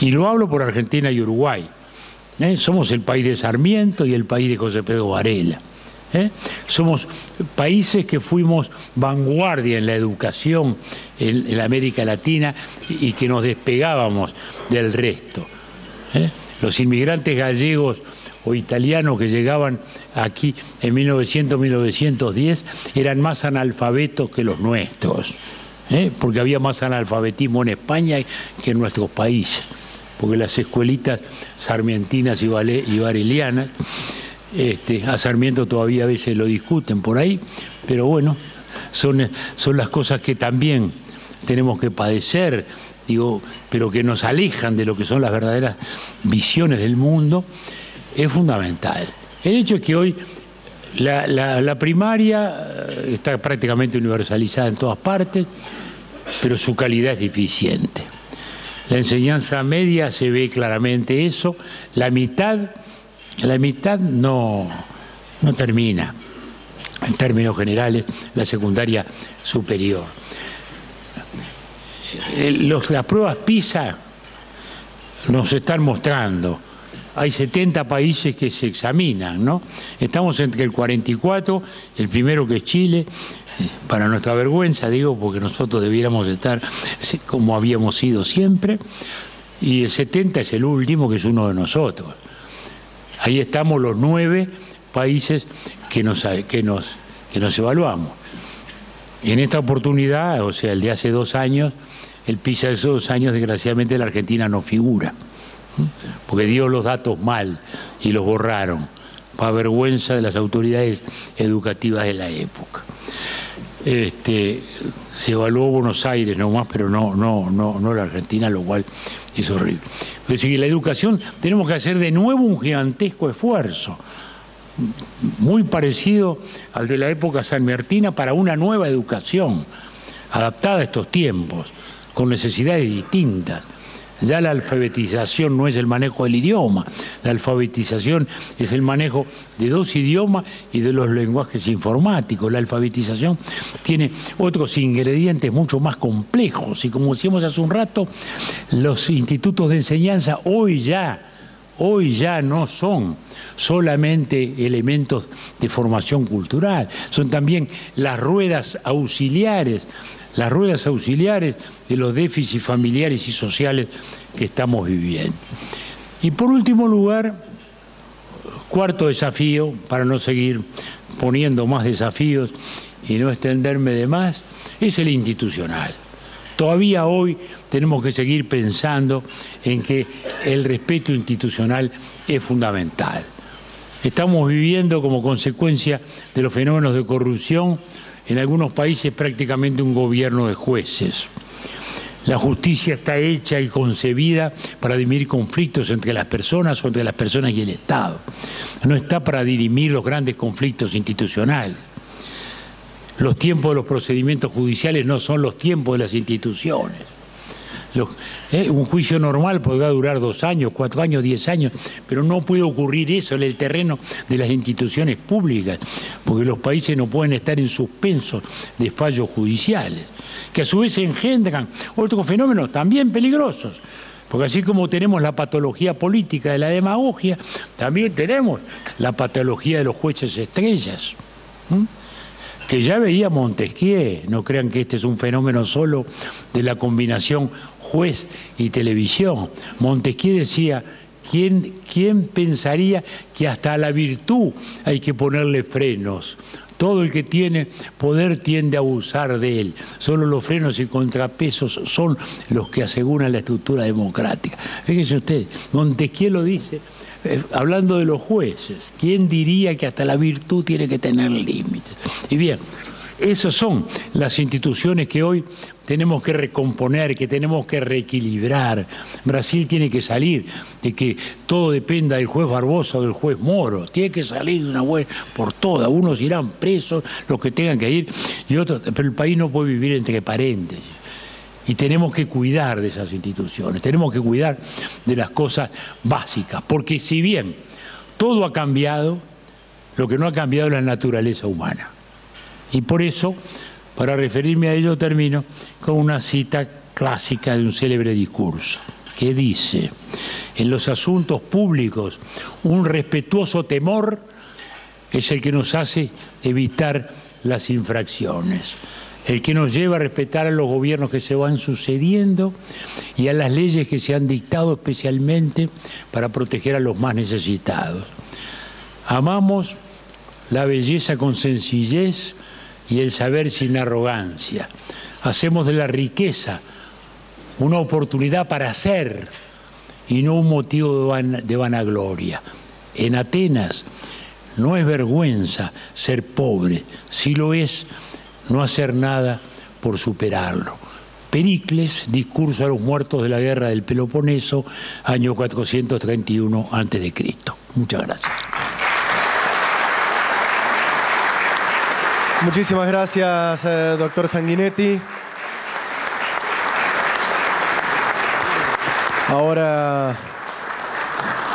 Y lo hablo por Argentina y Uruguay. Somos el país de Sarmiento y el país de José Pedro Varela. Somos países que fuimos vanguardia en la educación en la América Latina y que nos despegábamos del resto. Los inmigrantes gallegos o italianos que llegaban aquí en 1900-1910 eran más analfabetos que los nuestros, porque había más analfabetismo en España que en nuestros países, porque las escuelitas sarmientinas y varelianas, a Sarmiento todavía a veces lo discuten por ahí, pero bueno, son las cosas que también tenemos que padecer, pero que nos alejan de lo que son las verdaderas visiones del mundo. Es fundamental. El hecho es que hoy la primaria está prácticamente universalizada en todas partes, pero su calidad es deficiente. La enseñanza media se ve claramente eso, la mitad no termina, en términos generales, la secundaria superior. Las pruebas PISA nos están mostrando, hay 70 países que se examinan, ¿no? Estamos entre el 44, el primero que es Chile, para nuestra vergüenza, digo, porque nosotros debiéramos estar como habíamos sido siempre, y el 70 es el último, que es uno de nosotros. Ahí estamos los 9 países que nos evaluamos. En esta oportunidad, o sea, el de hace 2 años, el PISA de esos 2 años, desgraciadamente la Argentina no figura, porque dio los datos mal y los borraron, para vergüenza de las autoridades educativas de la época. Se evaluó Buenos Aires nomás, pero no la Argentina, lo cual es horrible. Es decir, la educación tenemos que hacer de nuevo un gigantesco esfuerzo, muy parecido al de la época sanmartina, para una nueva educación, adaptada a estos tiempos, con necesidades distintas. Ya la alfabetización no es el manejo del idioma, la alfabetización es el manejo de 2 idiomas y de los lenguajes informáticos. La alfabetización tiene otros ingredientes mucho más complejos y, como decíamos hace un rato, los institutos de enseñanza hoy ya no son solamente elementos de formación cultural, son también las ruedas auxiliares de los déficits familiares y sociales que estamos viviendo. Y por último lugar, cuarto desafío, para no seguir poniendo más desafíos y no extenderme de más, es el institucional. Todavía hoy tenemos que seguir pensando en que el respeto institucional es fundamental. Estamos viviendo, como consecuencia de los fenómenos de corrupción, en algunos países prácticamente un gobierno de jueces. La justicia está hecha y concebida para dirimir conflictos entre las personas o entre las personas y el Estado. No está para dirimir los grandes conflictos institucionales. Los tiempos de los procedimientos judiciales no son los tiempos de las instituciones. Un juicio normal podrá durar 2 años, 4 años, 10 años, pero no puede ocurrir eso en el terreno de las instituciones públicas, porque los países no pueden estar en suspenso de fallos judiciales, que a su vez engendran otros fenómenos también peligrosos, porque así como tenemos la patología política de la demagogia, también tenemos la patología de los jueces estrellas, que ya veía Montesquieu. No crean que este es un fenómeno solo de la combinación juez y televisión. Montesquieu decía, ¿quién pensaría que hasta a la virtud hay que ponerle frenos? Todo el que tiene poder tiende a abusar de él. Solo los frenos y contrapesos son los que aseguran la estructura democrática. Fíjense usted, Montesquieu lo dice, hablando de los jueces. ¿Quién diría que hasta la virtud tiene que tener límites? Y bien, esas son las instituciones que hoy tenemos que recomponer, que tenemos que reequilibrar. Brasil tiene que salir de que todo dependa del juez Barbosa o del juez Moro. Tiene que salir de una vez por todas. Unos irán presos, los que tengan que ir, y otros, pero el país no puede vivir entre paréntesis. Y tenemos que cuidar de esas instituciones, tenemos que cuidar de las cosas básicas, porque si bien todo ha cambiado, lo que no ha cambiado es la naturaleza humana. Y por eso, para referirme a ello, termino con una cita clásica de un célebre discurso, que dice: en los asuntos públicos, un respetuoso temor es el que nos hace evitar las infracciones, el que nos lleva a respetar a los gobiernos que se van sucediendo y a las leyes que se han dictado especialmente para proteger a los más necesitados. Amamos la belleza con sencillez y el saber sin arrogancia. Hacemos de la riqueza una oportunidad para hacer y no un motivo de vanagloria. En Atenas no es vergüenza ser pobre, si lo es, no hacer nada por superarlo. Pericles, discurso a los muertos de la guerra del Peloponeso, año 431 a.C. Muchas gracias. Muchísimas gracias, doctor Sanguinetti. Ahora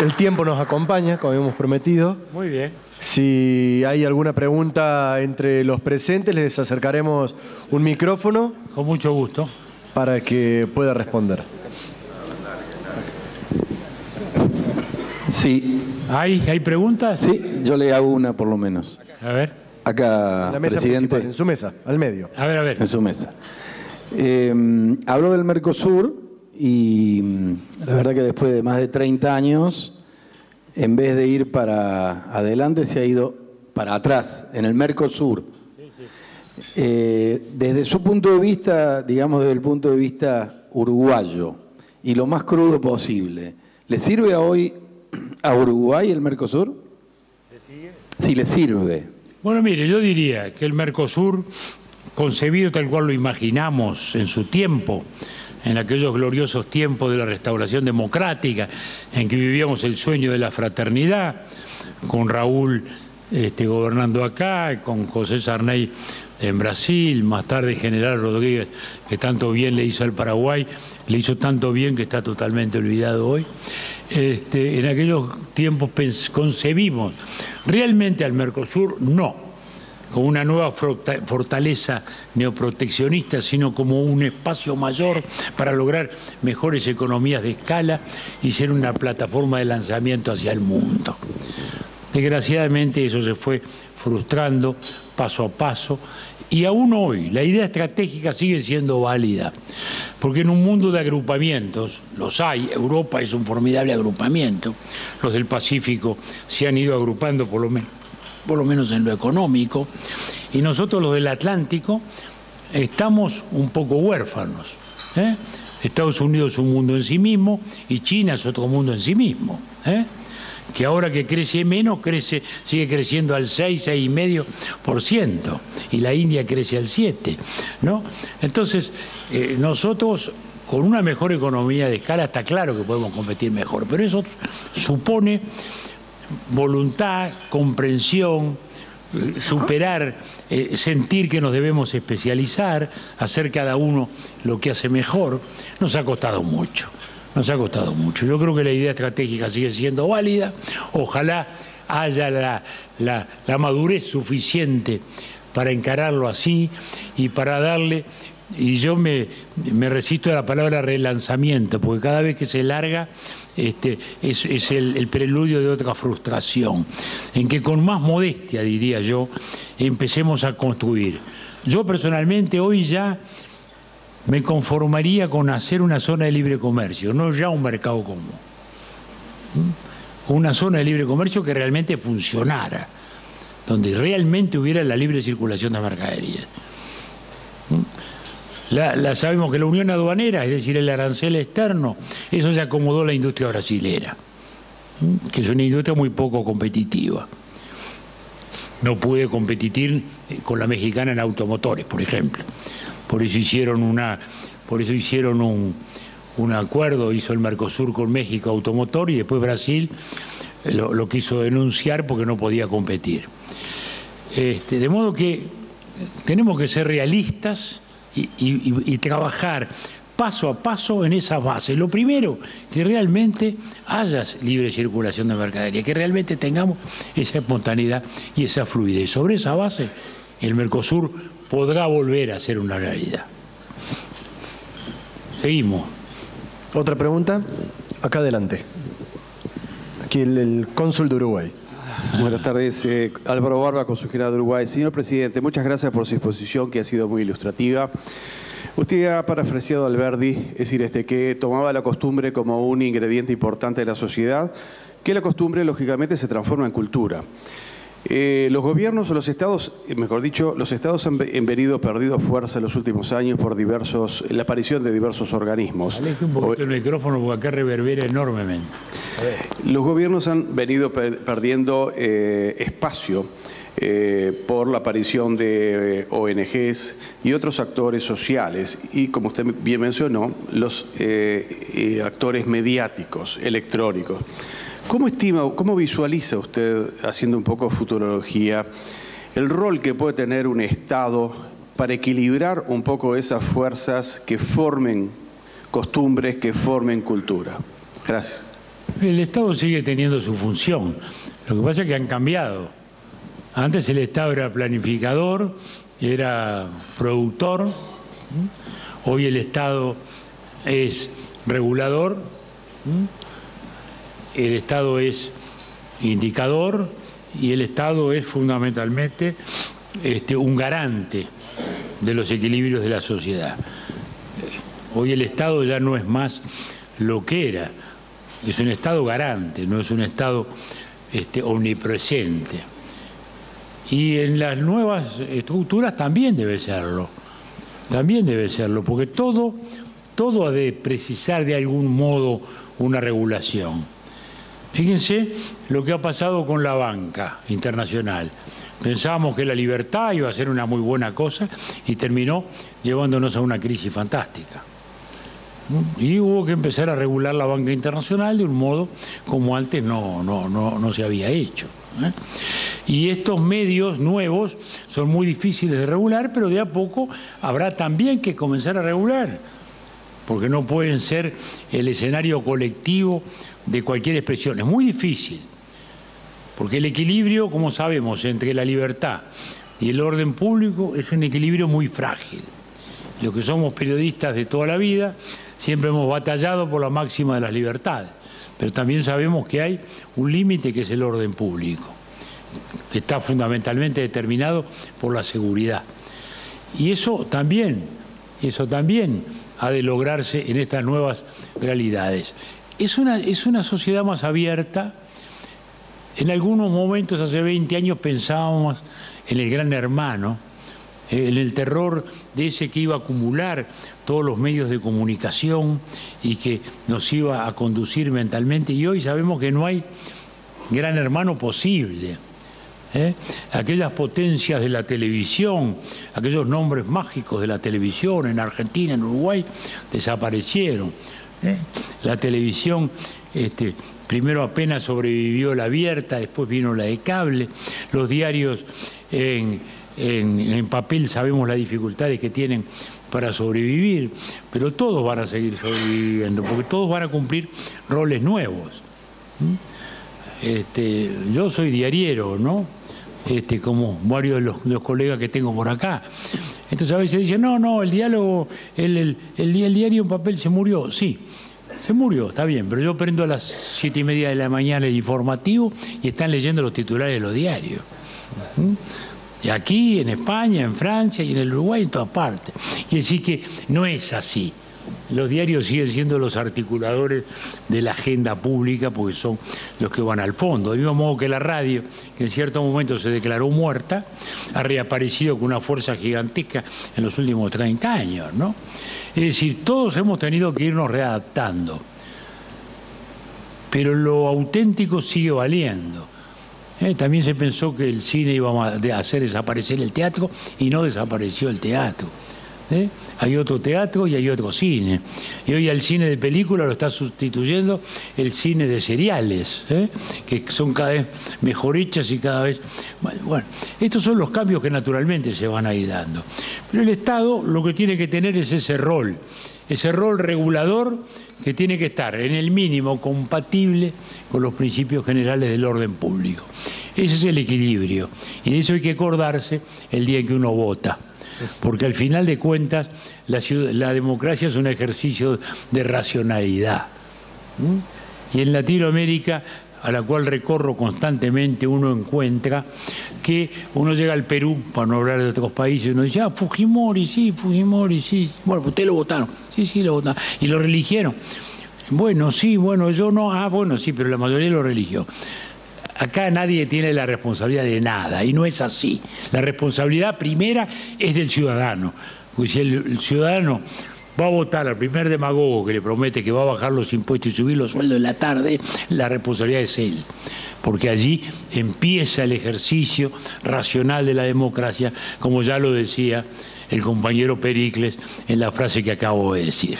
el tiempo nos acompaña, como habíamos prometido. Muy bien. Si hay alguna pregunta entre los presentes, les acercaremos un micrófono. Con mucho gusto. Para que pueda responder. Sí. ¿Hay preguntas? Sí, yo le hago una por lo menos. A ver. Acá, En la mesa presidente. en su mesa, al medio. A ver. En su mesa. Habló del Mercosur y la verdad que después de más de 30 años, en vez de ir para adelante, se ha ido para atrás, en el Mercosur. Desde su punto de vista, digamos desde el punto de vista uruguayo, y lo más crudo posible, ¿le sirve hoy a Uruguay el Mercosur? ¿Le sigue? Sí, le sirve. Bueno, mire, yo diría que el Mercosur, concebido tal cual lo imaginamos en su tiempo, en aquellos gloriosos tiempos de la restauración democrática, en que vivíamos el sueño de la fraternidad, con Raúl gobernando acá, con José Sarney en Brasil, más tarde General Rodríguez, que tanto bien le hizo al Paraguay, le hizo tanto bien que está totalmente olvidado hoy. En aquellos tiempos concebimos realmente al Mercosur no como una nueva fortaleza neoproteccionista, sino como un espacio mayor para lograr mejores economías de escala y ser una plataforma de lanzamiento hacia el mundo. Desgraciadamente eso se fue frustrando paso a paso, y aún hoy la idea estratégica sigue siendo válida, porque en un mundo de agrupamientos, los hay, Europa es un formidable agrupamiento, los del Pacífico se han ido agrupando por lo menos en lo económico, y nosotros los del Atlántico estamos un poco huérfanos. Estados Unidos es un mundo en sí mismo y China es otro mundo en sí mismo, que ahora que crece menos, sigue creciendo al 6,5%, y la India crece al 7%, ¿no? Entonces, nosotros, con una mejor economía de escala, está claro que podemos competir mejor, pero eso supone voluntad, comprensión, superar, sentir que nos debemos especializar, hacer cada uno lo que hace mejor. Nos ha costado mucho. Yo creo que la idea estratégica sigue siendo válida. Ojalá haya la madurez suficiente para encararlo así y para darle, y yo me resisto a la palabra relanzamiento, porque cada vez que se larga es el preludio de otra frustración, en que con más modestia, diría yo, empecemos a construir. Yo personalmente hoy ya me conformaría con hacer una zona de libre comercio, no ya un mercado común. Una zona de libre comercio que realmente funcionara, donde realmente hubiera la libre circulación de mercaderías. Sabemos que la unión aduanera, es decir, el arancel externo, eso se acomodó a la industria brasilera, que es una industria muy poco competitiva. No puede competir con la mexicana en automotores, por ejemplo. Por eso hicieron un acuerdo, hizo el Mercosur con México automotor, y después Brasil lo quiso denunciar porque no podía competir. De modo que tenemos que ser realistas y trabajar paso a paso en esas bases. Lo primero, que realmente haya libre circulación de mercadería, que realmente tengamos esa espontaneidad y esa fluidez. Sobre esa base, el Mercosur podrá volver a ser una realidad. Seguimos. ¿Otra pregunta? Acá adelante. Aquí el cónsul de Uruguay. Buenas tardes, Álvaro Barba, consulado de Uruguay. Señor presidente, muchas gracias por su exposición, que ha sido muy ilustrativa. Usted ha parafraseado a Alberdi, es decir, que tomaba la costumbre como un ingrediente importante de la sociedad, que la costumbre, lógicamente, se transforma en cultura. Los gobiernos o los estados, mejor dicho, los estados han venido perdiendo fuerza en los últimos años por la aparición de diversos organismos. Aleje un poquito el micrófono porque acá reverbera enormemente. Los gobiernos han venido perdiendo espacio por la aparición de ONGs y otros actores sociales y, como usted bien mencionó, los actores mediáticos, electrónicos. ¿Cómo estima, cómo visualiza usted, haciendo un poco de futurología, el rol que puede tener un Estado para equilibrar un poco esas fuerzas que formen costumbres, que formen cultura? Gracias. El Estado sigue teniendo su función. Lo que pasa es que han cambiado. Antes el Estado era planificador, era productor. Hoy el Estado es regulador. El Estado es indicador y el Estado es fundamentalmente un garante de los equilibrios de la sociedad. Hoy el Estado ya no es más lo que era, es un Estado garante, no es un Estado omnipresente. Y en las nuevas estructuras también debe serlo, porque todo ha de precisar de algún modo una regulación. Fíjense lo que ha pasado con la banca internacional. Pensábamos que la libertad iba a ser una muy buena cosa y terminó llevándonos a una crisis fantástica. Y hubo que empezar a regular la banca internacional de un modo como antes no se había hecho. Y estos medios nuevos son muy difíciles de regular, pero de a poco habrá también que comenzar a regular, porque no pueden ser el escenario colectivo de cualquier expresión. Es muy difícil, porque el equilibrio, como sabemos, entre la libertad y el orden público es un equilibrio muy frágil. Los que somos periodistas de toda la vida siempre hemos batallado por la máxima de las libertades, pero también sabemos que hay un límite que es el orden público, que está fundamentalmente determinado por la seguridad. Y eso también ha de lograrse en estas nuevas realidades. Es una sociedad más abierta. En algunos momentos, hace 20 años, pensábamos en el gran hermano, en el terror de ese que iba a acumular todos los medios de comunicación y que nos iba a conducir mentalmente. Y hoy sabemos que no hay gran hermano posible. Aquellas potencias de la televisión, aquellos nombres mágicos de la televisión en Argentina, en Uruguay, desaparecieron. La televisión primero apenas sobrevivió la abierta, después vino la de cable. Los diarios en papel sabemos las dificultades que tienen para sobrevivir, pero todos van a seguir sobreviviendo, porque todos van a cumplir roles nuevos. Yo soy diariero, ¿no? Como varios de los colegas que tengo por acá. Entonces a veces dicen, no, el diálogo, el diario en papel se murió. Sí, se murió, está bien, pero yo prendo a las 7:30 de la mañana el informativo y están leyendo los titulares de los diarios. Y aquí, en España, en Francia y en el Uruguay, en todas partes. Quiere decir que no es así. los diarios siguen siendo los articuladores de la agenda pública porque son los que van al fondo. Del mismo modo que la radio, que en cierto momento se declaró muerta, ha reaparecido con una fuerza gigantesca en los últimos 30 años, ¿no? Es decir, todos hemos tenido que irnos readaptando, pero lo auténtico sigue valiendo. También se pensó que el cine iba a hacer desaparecer el teatro y no desapareció el teatro. Hay otro teatro y hay otro cine. Y hoy al cine de película lo está sustituyendo el cine de seriales, que son cada vez mejor hechas y cada vez... Bueno, estos son los cambios que naturalmente se van a ir dando. Pero el Estado lo que tiene que tener es ese rol regulador que tiene que estar en el mínimo compatible con los principios generales del orden público. Ese es el equilibrio. Y de eso hay que acordarse el día en que uno vota. Porque al final de cuentas la democracia es un ejercicio de racionalidad. Y en Latinoamérica, a la cual recorro constantemente, uno encuentra que uno llega al Perú, para no hablar de otros países, y uno dice, Fujimori, sí. Bueno, ustedes lo votaron. Sí, lo votaron. Y lo religieron. Bueno, sí, bueno, yo no. Bueno, sí, pero la mayoría lo religió. Acá nadie tiene la responsabilidad de nada, y no es así. La responsabilidad primera es del ciudadano. Porque si el ciudadano va a votar al primer demagogo que le promete que va a bajar los impuestos y subir los sueldos en la tarde, la responsabilidad es él. Porque allí empieza el ejercicio racional de la democracia, como ya lo decía el compañero Pericles en la frase que acabo de decir.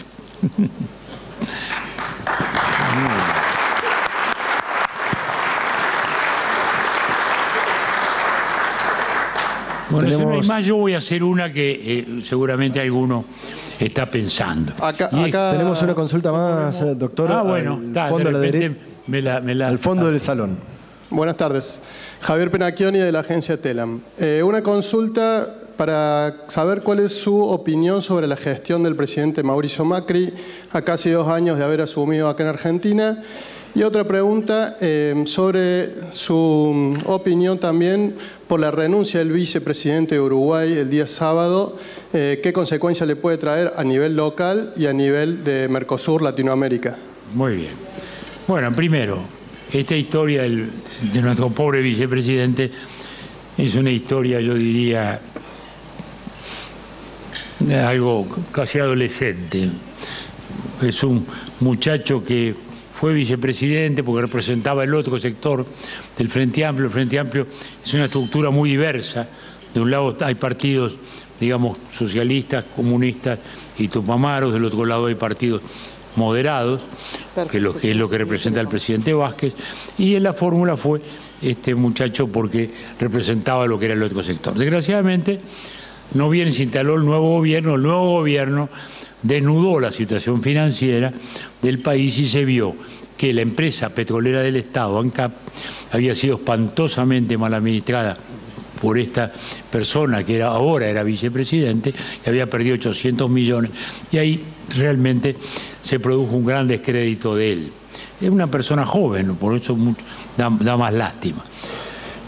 Bueno, si no hay más, yo voy a hacer una que seguramente alguno está pensando. Acá tenemos una consulta más, doctor. Bueno, fondo de repente al fondo del salón. Buenas tardes. Javier Penacchioni, de la agencia Telam. Una consulta para saber cuál es su opinión sobre la gestión del presidente Mauricio Macri a casi 2 años de haber asumido acá en Argentina. Y otra pregunta sobre su opinión también por la renuncia del vicepresidente de Uruguay el día sábado. ¿Qué consecuencias le puede traer a nivel local y a nivel de Mercosur, Latinoamérica? Muy bien. Bueno, primero, esta historia de nuestro pobre vicepresidente es una historia, yo diría, de algo casi adolescente. Es un muchacho que fue vicepresidente porque representaba el otro sector del Frente Amplio. El Frente Amplio es una estructura muy diversa. De un lado hay partidos, digamos, socialistas, comunistas y tupamaros. Del otro lado hay partidos moderados, que es lo que representa el presidente Vázquez. Y en la fórmula fue este muchacho porque representaba lo que era el otro sector. Desgraciadamente, no bien se instaló el nuevo gobierno desnudó la situación financiera del país y se vio que la empresa petrolera del Estado, ANCAP, había sido espantosamente mal administrada por esta persona que ahora era vicepresidente, que había perdido 800 millones, y ahí realmente se produjo un gran descrédito de él. Es una persona joven, por eso da más lástima.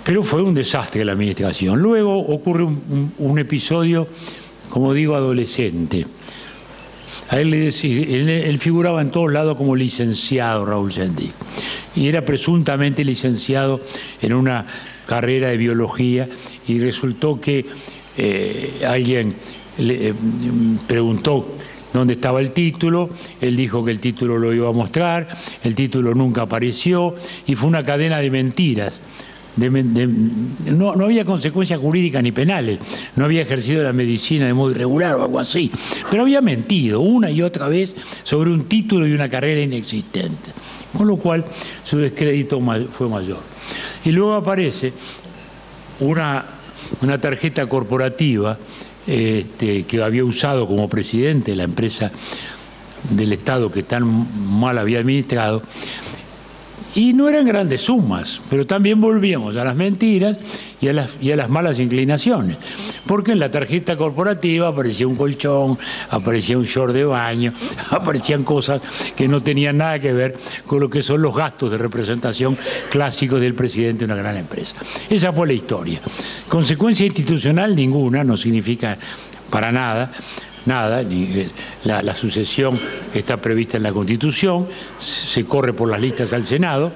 Pero fue un desastre la administración. Luego ocurre un episodio, como digo, adolescente. A él él figuraba en todos lados como licenciado, Raúl Sendí, y era presuntamente licenciado en una carrera de biología, y resultó que alguien le preguntó dónde estaba el título, él dijo que el título lo iba a mostrar, el título nunca apareció, y fue una cadena de mentiras. No había consecuencias jurídicas ni penales, no había ejercido la medicina de modo irregular o algo así, pero había mentido una y otra vez sobre un título y una carrera inexistente, con lo cual su descrédito fue mayor. Y luego aparece una tarjeta corporativa que había usado como presidente de la empresa del Estado que tan mal había administrado. Y no eran grandes sumas, pero también volvíamos a las mentiras y a las malas inclinaciones. Porque en la tarjeta corporativa aparecía un colchón, aparecía un short de baño, aparecían cosas que no tenían nada que ver con lo que son los gastos de representación clásicos del presidente de una gran empresa. Esa fue la historia. Consecuencia institucional ninguna, no significa para nada, nada, la sucesión está prevista en la Constitución, se corre por las listas al Senado.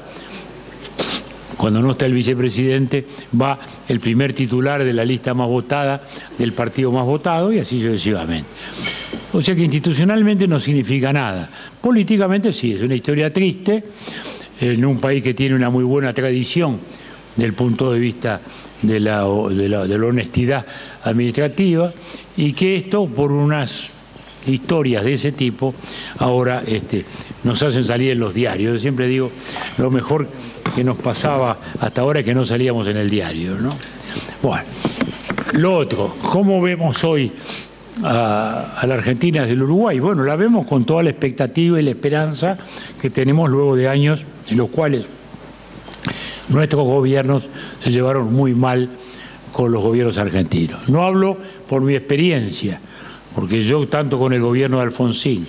Cuando no está el vicepresidente, va el primer titular de la lista más votada del partido más votado y así sucesivamente. O sea que institucionalmente no significa nada. Políticamente sí, es una historia triste, en un país que tiene una muy buena tradición desde el punto de vista de la honestidad administrativa, y que esto, por unas historias de ese tipo, ahora nos hacen salir en los diarios. Yo siempre digo, lo mejor que nos pasaba hasta ahora es que no salíamos en el diario, ¿no? Bueno, lo otro, ¿cómo vemos hoy a la Argentina desde el Uruguay? Bueno, la vemos con toda la expectativa y la esperanza que tenemos luego de años en los cuales nuestros gobiernos se llevaron muy mal con los gobiernos argentinos. No hablo por mi experiencia, porque yo tanto con el gobierno de Alfonsín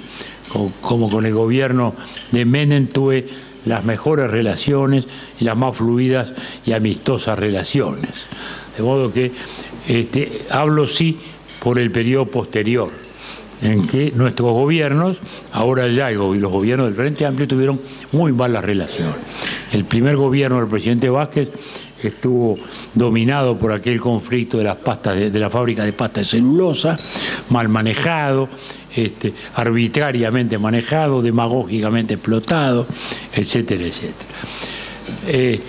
como con el gobierno de Menem tuve las mejores relaciones y las más fluidas y amistosas relaciones. De modo que hablo sí por el periodo posterior, en que nuestros gobiernos, ahora ya y los gobiernos del Frente Amplio, tuvieron muy malas relaciones. El primer gobierno del presidente Vázquez estuvo dominado por aquel conflicto de las pastas de la fábrica de pasta de celulosa, mal manejado, arbitrariamente manejado, demagógicamente explotado, etcétera, etcétera.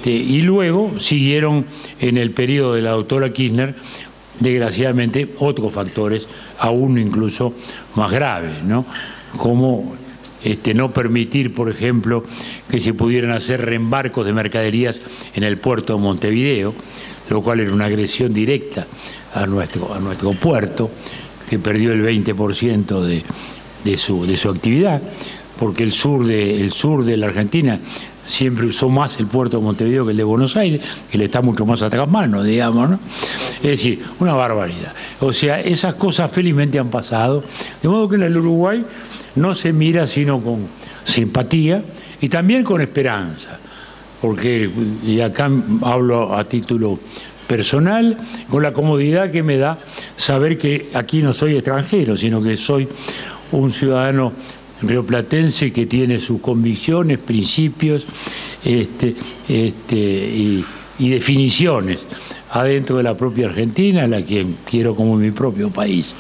Y luego siguieron en el periodo de la doctora Kirchner, desgraciadamente, otros factores aún incluso más graves, ¿no? Como no permitir, por ejemplo, que se pudieran hacer reembarcos de mercaderías en el puerto de Montevideo, lo cual era una agresión directa a nuestro puerto, que perdió el 20% de su actividad, porque el sur de la Argentina siempre usó más el puerto de Montevideo que el de Buenos Aires, que le está mucho más atrás mano, digamos, ¿no? Es decir, una barbaridad. O sea, esas cosas felizmente han pasado, de modo que en el Uruguay no se mira sino con simpatía y también con esperanza, porque, y acá hablo a título personal, con la comodidad que me da saber que aquí no soy extranjero, sino que soy un ciudadano rioplatense que tiene sus convicciones, principios y definiciones adentro de la propia Argentina, la que quiero como mi propio país.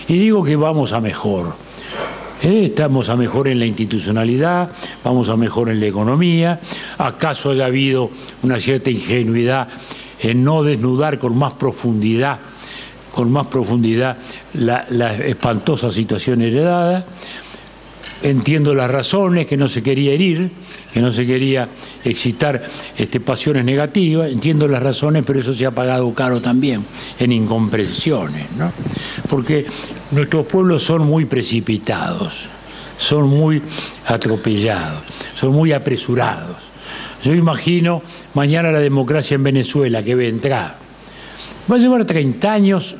Y digo que vamos a mejor. Estamos a mejor en la institucionalidad, vamos a mejor en la economía. ¿Acaso haya habido una cierta ingenuidad en no desnudar con más profundidad la espantosa situación heredada? Entiendo las razones, que no se quería herir, que no se quería excitar pasiones negativas, entiendo las razones, pero eso se ha pagado caro también en incomprensiones, ¿no? Porque nuestros pueblos son muy precipitados, son muy atropellados, son muy apresurados. Yo imagino mañana la democracia en Venezuela, que vendrá, va a llevar 30 años,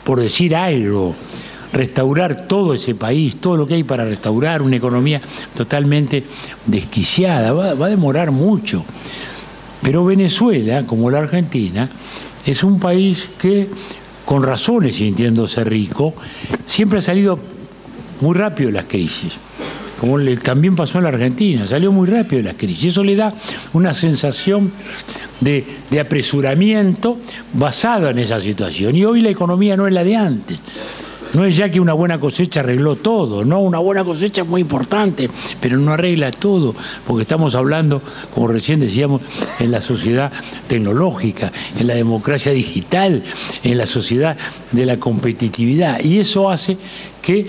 por decir algo, restaurar todo ese país, todo lo que hay para restaurar, una economía totalmente desquiciada, va a demorar mucho. Pero Venezuela, como la Argentina, es un país que, con razones sintiéndose rico, siempre ha salido muy rápido de las crisis, como también pasó en la Argentina, salió muy rápido de las crisis. Eso le da una sensación de apresuramiento basada en esa situación. Y hoy la economía no es la de antes. No es ya que una buena cosecha arregló todo, no, una buena cosecha es muy importante, pero no arregla todo, porque estamos hablando, como recién decíamos, en la sociedad tecnológica, en la democracia digital, en la sociedad de la competitividad, y eso hace que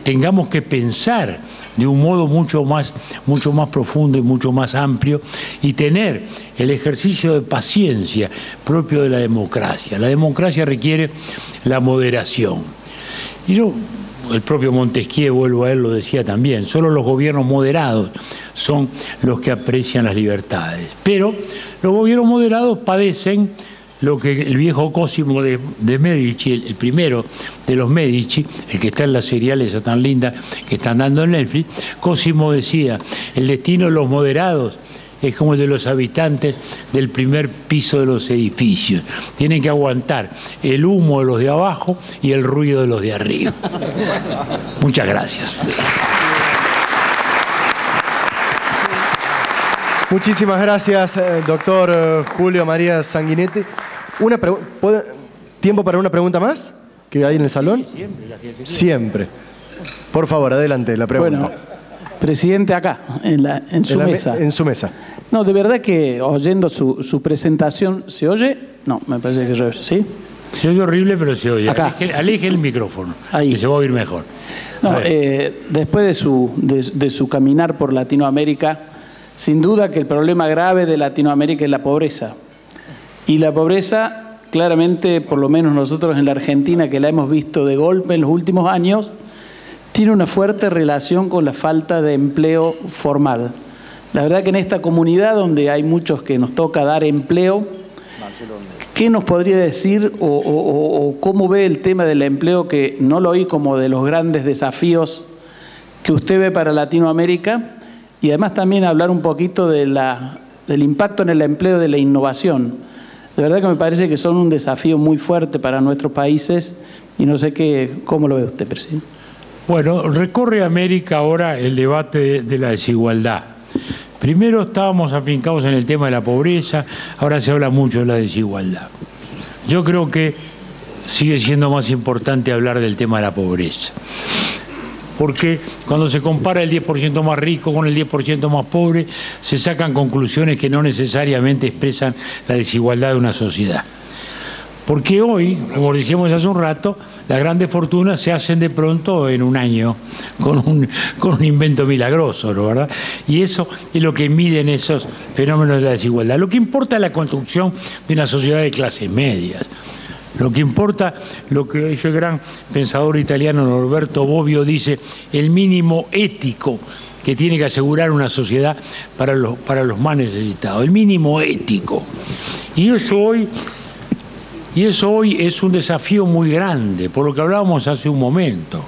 tengamos que pensar de un modo mucho más profundo y mucho más amplio, y tener el ejercicio de paciencia propio de la democracia. La democracia requiere la moderación. Y no, el propio Montesquieu, vuelvo a él, lo decía también, solo los gobiernos moderados son los que aprecian las libertades. Pero los gobiernos moderados padecen lo que el viejo Cosimo de Medici, el primero de los Medici, el que está en la serial esa tan linda que están dando en Netflix, Cosimo decía, el destino de los moderados es como el de los habitantes del primer piso de los edificios. Tienen que aguantar el humo de los de abajo y el ruido de los de arriba. Muchas gracias. Muchísimas gracias, doctor Julio María Sanguinetti. ¿Tiempo para una pregunta más que hay en el salón? Siempre. Por favor, adelante, la pregunta. Bueno, presidente, acá, en su mesa. En su mesa. No, de verdad que oyendo su presentación, ¿se oye? No, me parece que ¿sí? Se oye horrible, pero se oye. Acá. Aleje el micrófono, ahí. que se va a oír mejor. No, después de su caminar por Latinoamérica, sin duda que el problema grave de Latinoamérica es la pobreza. Y la pobreza, claramente, por lo menos nosotros en la Argentina, que la hemos visto de golpe en los últimos años, tiene una fuerte relación con la falta de empleo formal. La verdad que en esta comunidad donde hay muchos que nos toca dar empleo, ¿qué nos podría decir o cómo ve el tema del empleo, que no lo oí como de los grandes desafíos que usted ve para Latinoamérica? Y además también hablar un poquito del impacto en el empleo de la innovación. De verdad que me parece que son un desafío muy fuerte para nuestros países y no sé cómo lo ve usted, presidente. Bueno, recorre América ahora el debate de la desigualdad. Primero estábamos afincados en el tema de la pobreza, ahora se habla mucho de la desigualdad. Yo creo que sigue siendo más importante hablar del tema de la pobreza. Porque cuando se compara el 10% más rico con el 10% más pobre, se sacan conclusiones que no necesariamente expresan la desigualdad de una sociedad. Porque hoy, como decíamos hace un rato, las grandes fortunas se hacen de pronto en un año con un invento milagroso, ¿no? ¿Verdad? Y eso es lo que miden esos fenómenos de la desigualdad. Lo que importa es la construcción de una sociedad de clases medias. Lo que importa, lo que ese gran pensador italiano Norberto Bobbio dice, el mínimo ético que tiene que asegurar una sociedad para los más necesitados, el mínimo ético. Y eso hoy es un desafío muy grande, por lo que hablábamos hace un momento.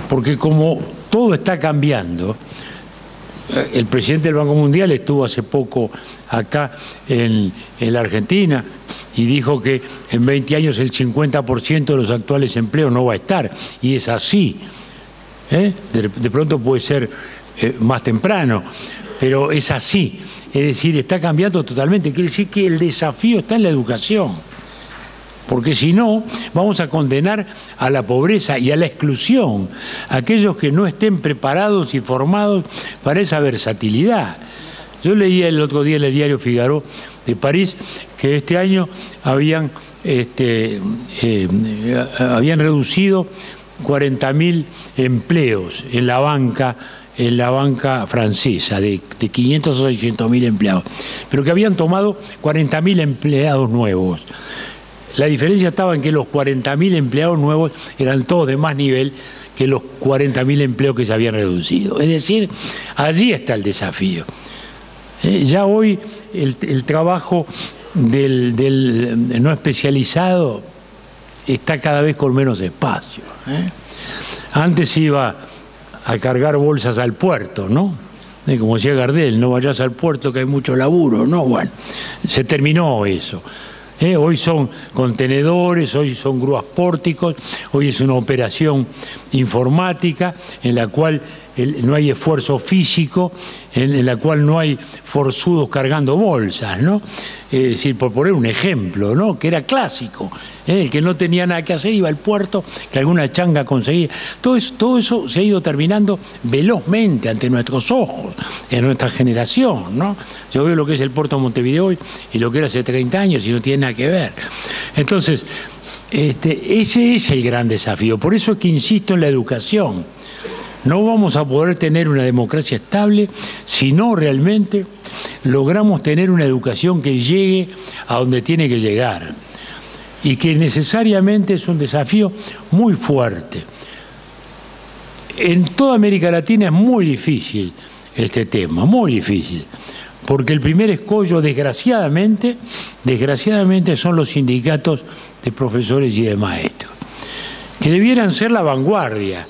Porque como todo está cambiando, el presidente del Banco Mundial estuvo hace poco acá en la Argentina y dijo que en 20 años el 50% de los actuales empleos no va a estar. Y es así. De pronto puede ser más temprano, pero es así. Es decir, está cambiando totalmente. Quiere decir que el desafío está en la educación. Porque si no, vamos a condenar a la pobreza y a la exclusión a aquellos que no estén preparados y formados para esa versatilidad. Yo leía el otro día en el diario Figaro de París que este año habían reducido 40.000 empleos en la banca francesa, de 500 a 600.000 empleados, pero que habían tomado 40.000 empleados nuevos. La diferencia estaba en que los 40.000 empleados nuevos eran todos de más nivel que los 40.000 empleos que se habían reducido. Es decir, allí está el desafío. Ya hoy el trabajo del no especializado está cada vez con menos espacio. Antes iba a cargar bolsas al puerto, ¿no? Como decía Gardel, no vayas al puerto que hay mucho laburo, ¿no? Bueno, se terminó eso. Hoy son contenedores, hoy son grúas pórticos, hoy es una operación informática en la cual no hay esfuerzo físico, en la cual no hay forzudos cargando bolsas, ¿no? Es decir, por poner un ejemplo, ¿no? Que era clásico. El que no tenía nada que hacer iba al puerto, que alguna changa conseguía. Todo eso se ha ido terminando velozmente ante nuestros ojos, en nuestra generación, ¿no? Yo veo lo que es el puerto de Montevideo y lo que era hace 30 años y no tiene nada que ver. Entonces, ese es el gran desafío. Por eso es que insisto en la educación. No vamos a poder tener una democracia estable si no realmente logramos tener una educación que llegue a donde tiene que llegar y que necesariamente es un desafío muy fuerte. En toda América Latina es muy difícil este tema, muy difícil, porque el primer escollo, desgraciadamente son los sindicatos de profesores y de maestros, que debieran ser la vanguardia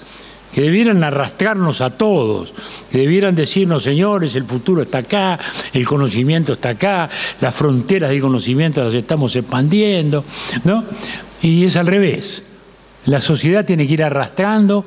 que debieran arrastrarnos a todos, que debieran decirnos, señores, el futuro está acá, el conocimiento está acá, las fronteras del conocimiento las estamos expandiendo, ¿no? Y es al revés. La sociedad tiene que ir arrastrando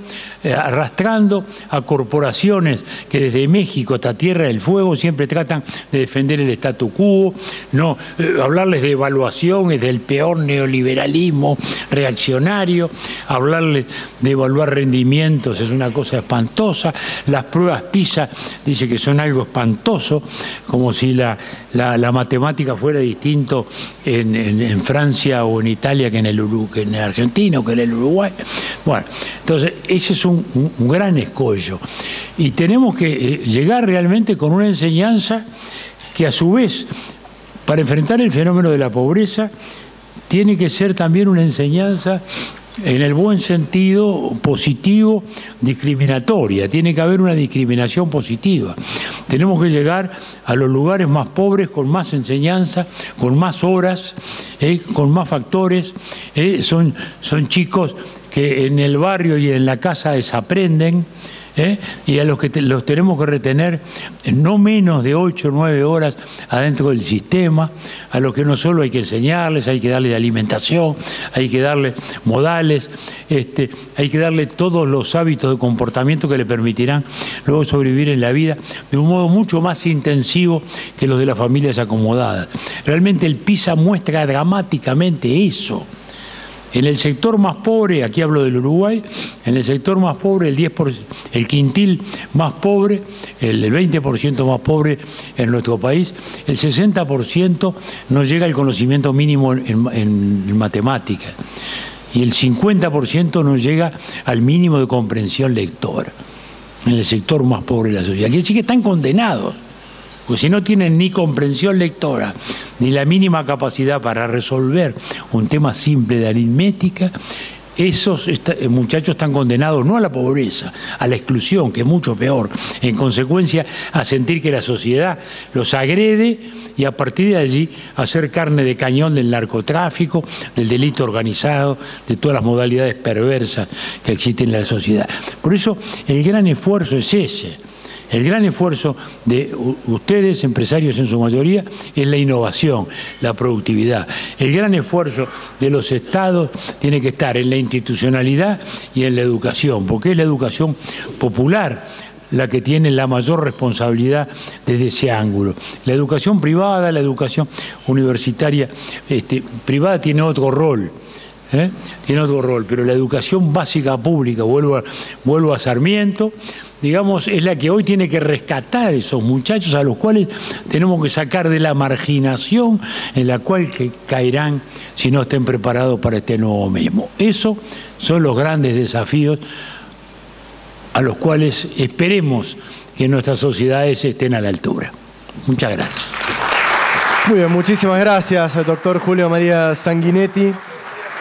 a corporaciones que desde México hasta Tierra del Fuego siempre tratan de defender el statu quo, no hablarles de evaluación es del peor neoliberalismo reaccionario, hablarles de evaluar rendimientos es una cosa espantosa, las pruebas PISA dice que son algo espantoso, como si la matemática fuera distinto en Francia o en Italia que en Argentina o que en el Uruguay. Bueno, entonces ese es un gran escollo y tenemos que llegar realmente con una enseñanza que a su vez, para enfrentar el fenómeno de la pobreza, tiene que ser también una enseñanza en el buen sentido positivo, discriminatoria. Tiene que haber una discriminación positiva. Tenemos que llegar a los lugares más pobres con más enseñanza, con más horas, con más factores. Son chicos que en el barrio y en la casa desaprenden, y a los que los tenemos que retener no menos de 8 o 9 horas adentro del sistema, a los que no solo hay que enseñarles, hay que darles alimentación, hay que darles modales, hay que darle todos los hábitos de comportamiento que le permitirán luego sobrevivir en la vida de un modo mucho más intensivo que los de las familias acomodadas. Realmente el PISA muestra dramáticamente eso. En el sector más pobre, aquí hablo del Uruguay, en el sector más pobre, el quintil más pobre, el 20% más pobre en nuestro país, el 60% no llega al conocimiento mínimo en matemáticas y el 50% no llega al mínimo de comprensión lectora en el sector más pobre de la sociedad. Quiere decir que están condenados. Porque si no tienen ni comprensión lectora, ni la mínima capacidad para resolver un tema simple de aritmética, esos muchachos están condenados no a la pobreza, a la exclusión, que es mucho peor, en consecuencia a sentir que la sociedad los agrede y a partir de allí a ser carne de cañón del narcotráfico, del delito organizado, de todas las modalidades perversas que existen en la sociedad. Por eso el gran esfuerzo es ese. El gran esfuerzo de ustedes, empresarios en su mayoría, es la innovación, la productividad. El gran esfuerzo de los estados tiene que estar en la institucionalidad y en la educación, porque es la educación popular la que tiene la mayor responsabilidad desde ese ángulo. La educación privada, la educación universitaria privada tiene otro rol. Tiene otro rol, pero la educación básica pública, vuelvo a Sarmiento, digamos, es la que hoy tiene que rescatar a esos muchachos a los cuales tenemos que sacar de la marginación en la cual caerán si no estén preparados para este nuevo mismo. Esos son los grandes desafíos a los cuales esperemos que nuestras sociedades estén a la altura. Muchas gracias. Muy bien, muchísimas gracias al doctor Julio María Sanguinetti.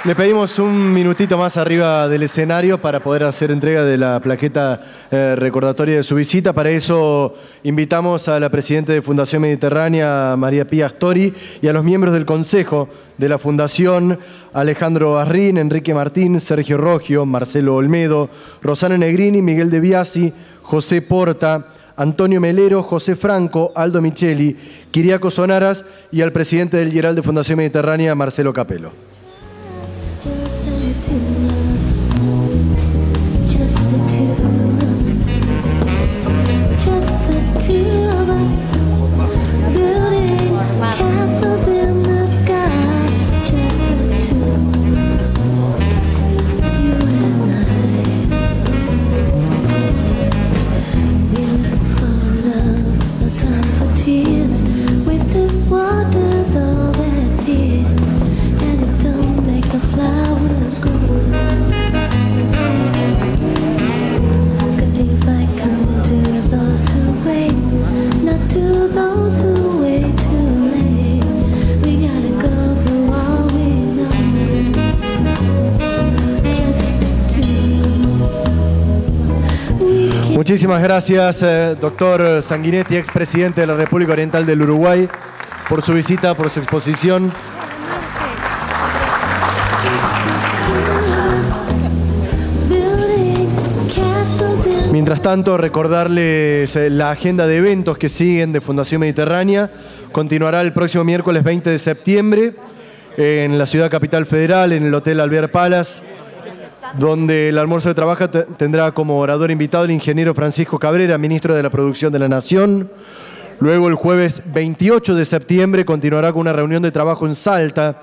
Le pedimos un minutito más arriba del escenario para poder hacer entrega de la plaqueta recordatoria de su visita. Para eso invitamos a la presidenta de Fundación Mediterránea, María Pía Astori, y a los miembros del Consejo de la Fundación, Alejandro Arrín, Enrique Martín, Sergio Roggio, Marcelo Olmedo, Rosana Negrini, Miguel De Biasi, José Porta, Antonio Melero, José Franco, Aldo Micheli, Kiriaco Sonaras y al presidente del Yeral de Fundación Mediterránea, Marcelo Capello. Muchísimas gracias, doctor Sanguinetti, expresidente de la República Oriental del Uruguay, por su visita, por su exposición. Building castles. Mientras tanto, recordarles la agenda de eventos que siguen de Fundación Mediterránea. Continuará el próximo miércoles 20 de septiembre en la ciudad capital federal, en el Hotel Alvear Palace, donde el almuerzo de trabajo tendrá como orador invitado el ingeniero Francisco Cabrera, ministro de la Producción de la Nación. Luego, el jueves 28 de septiembre, continuará con una reunión de trabajo en Salta.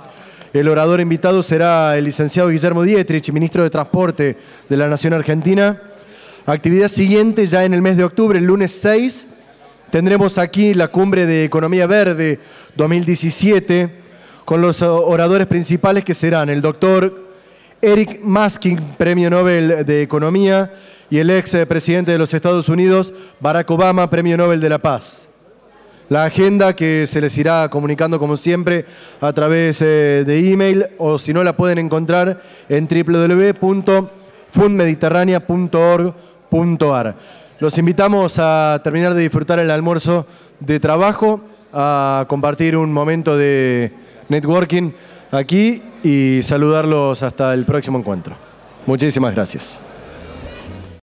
El orador invitado será el licenciado Guillermo Dietrich, ministro de Transporte de la Nación Argentina. Actividad siguiente, ya en el mes de octubre, el lunes 6, tendremos aquí la Cumbre de Economía Verde 2017, con los oradores principales que serán el doctor Eric Maskin, Premio Nobel de Economía, y el ex presidente de los Estados Unidos, Barack Obama, Premio Nobel de la Paz. La agenda que se les irá comunicando como siempre a través de email, o si no la pueden encontrar en www.fundmediterranea.org.ar. Los invitamos a terminar de disfrutar el almuerzo de trabajo, a compartir un momento de networking aquí y saludarlos hasta el próximo encuentro. Muchísimas gracias.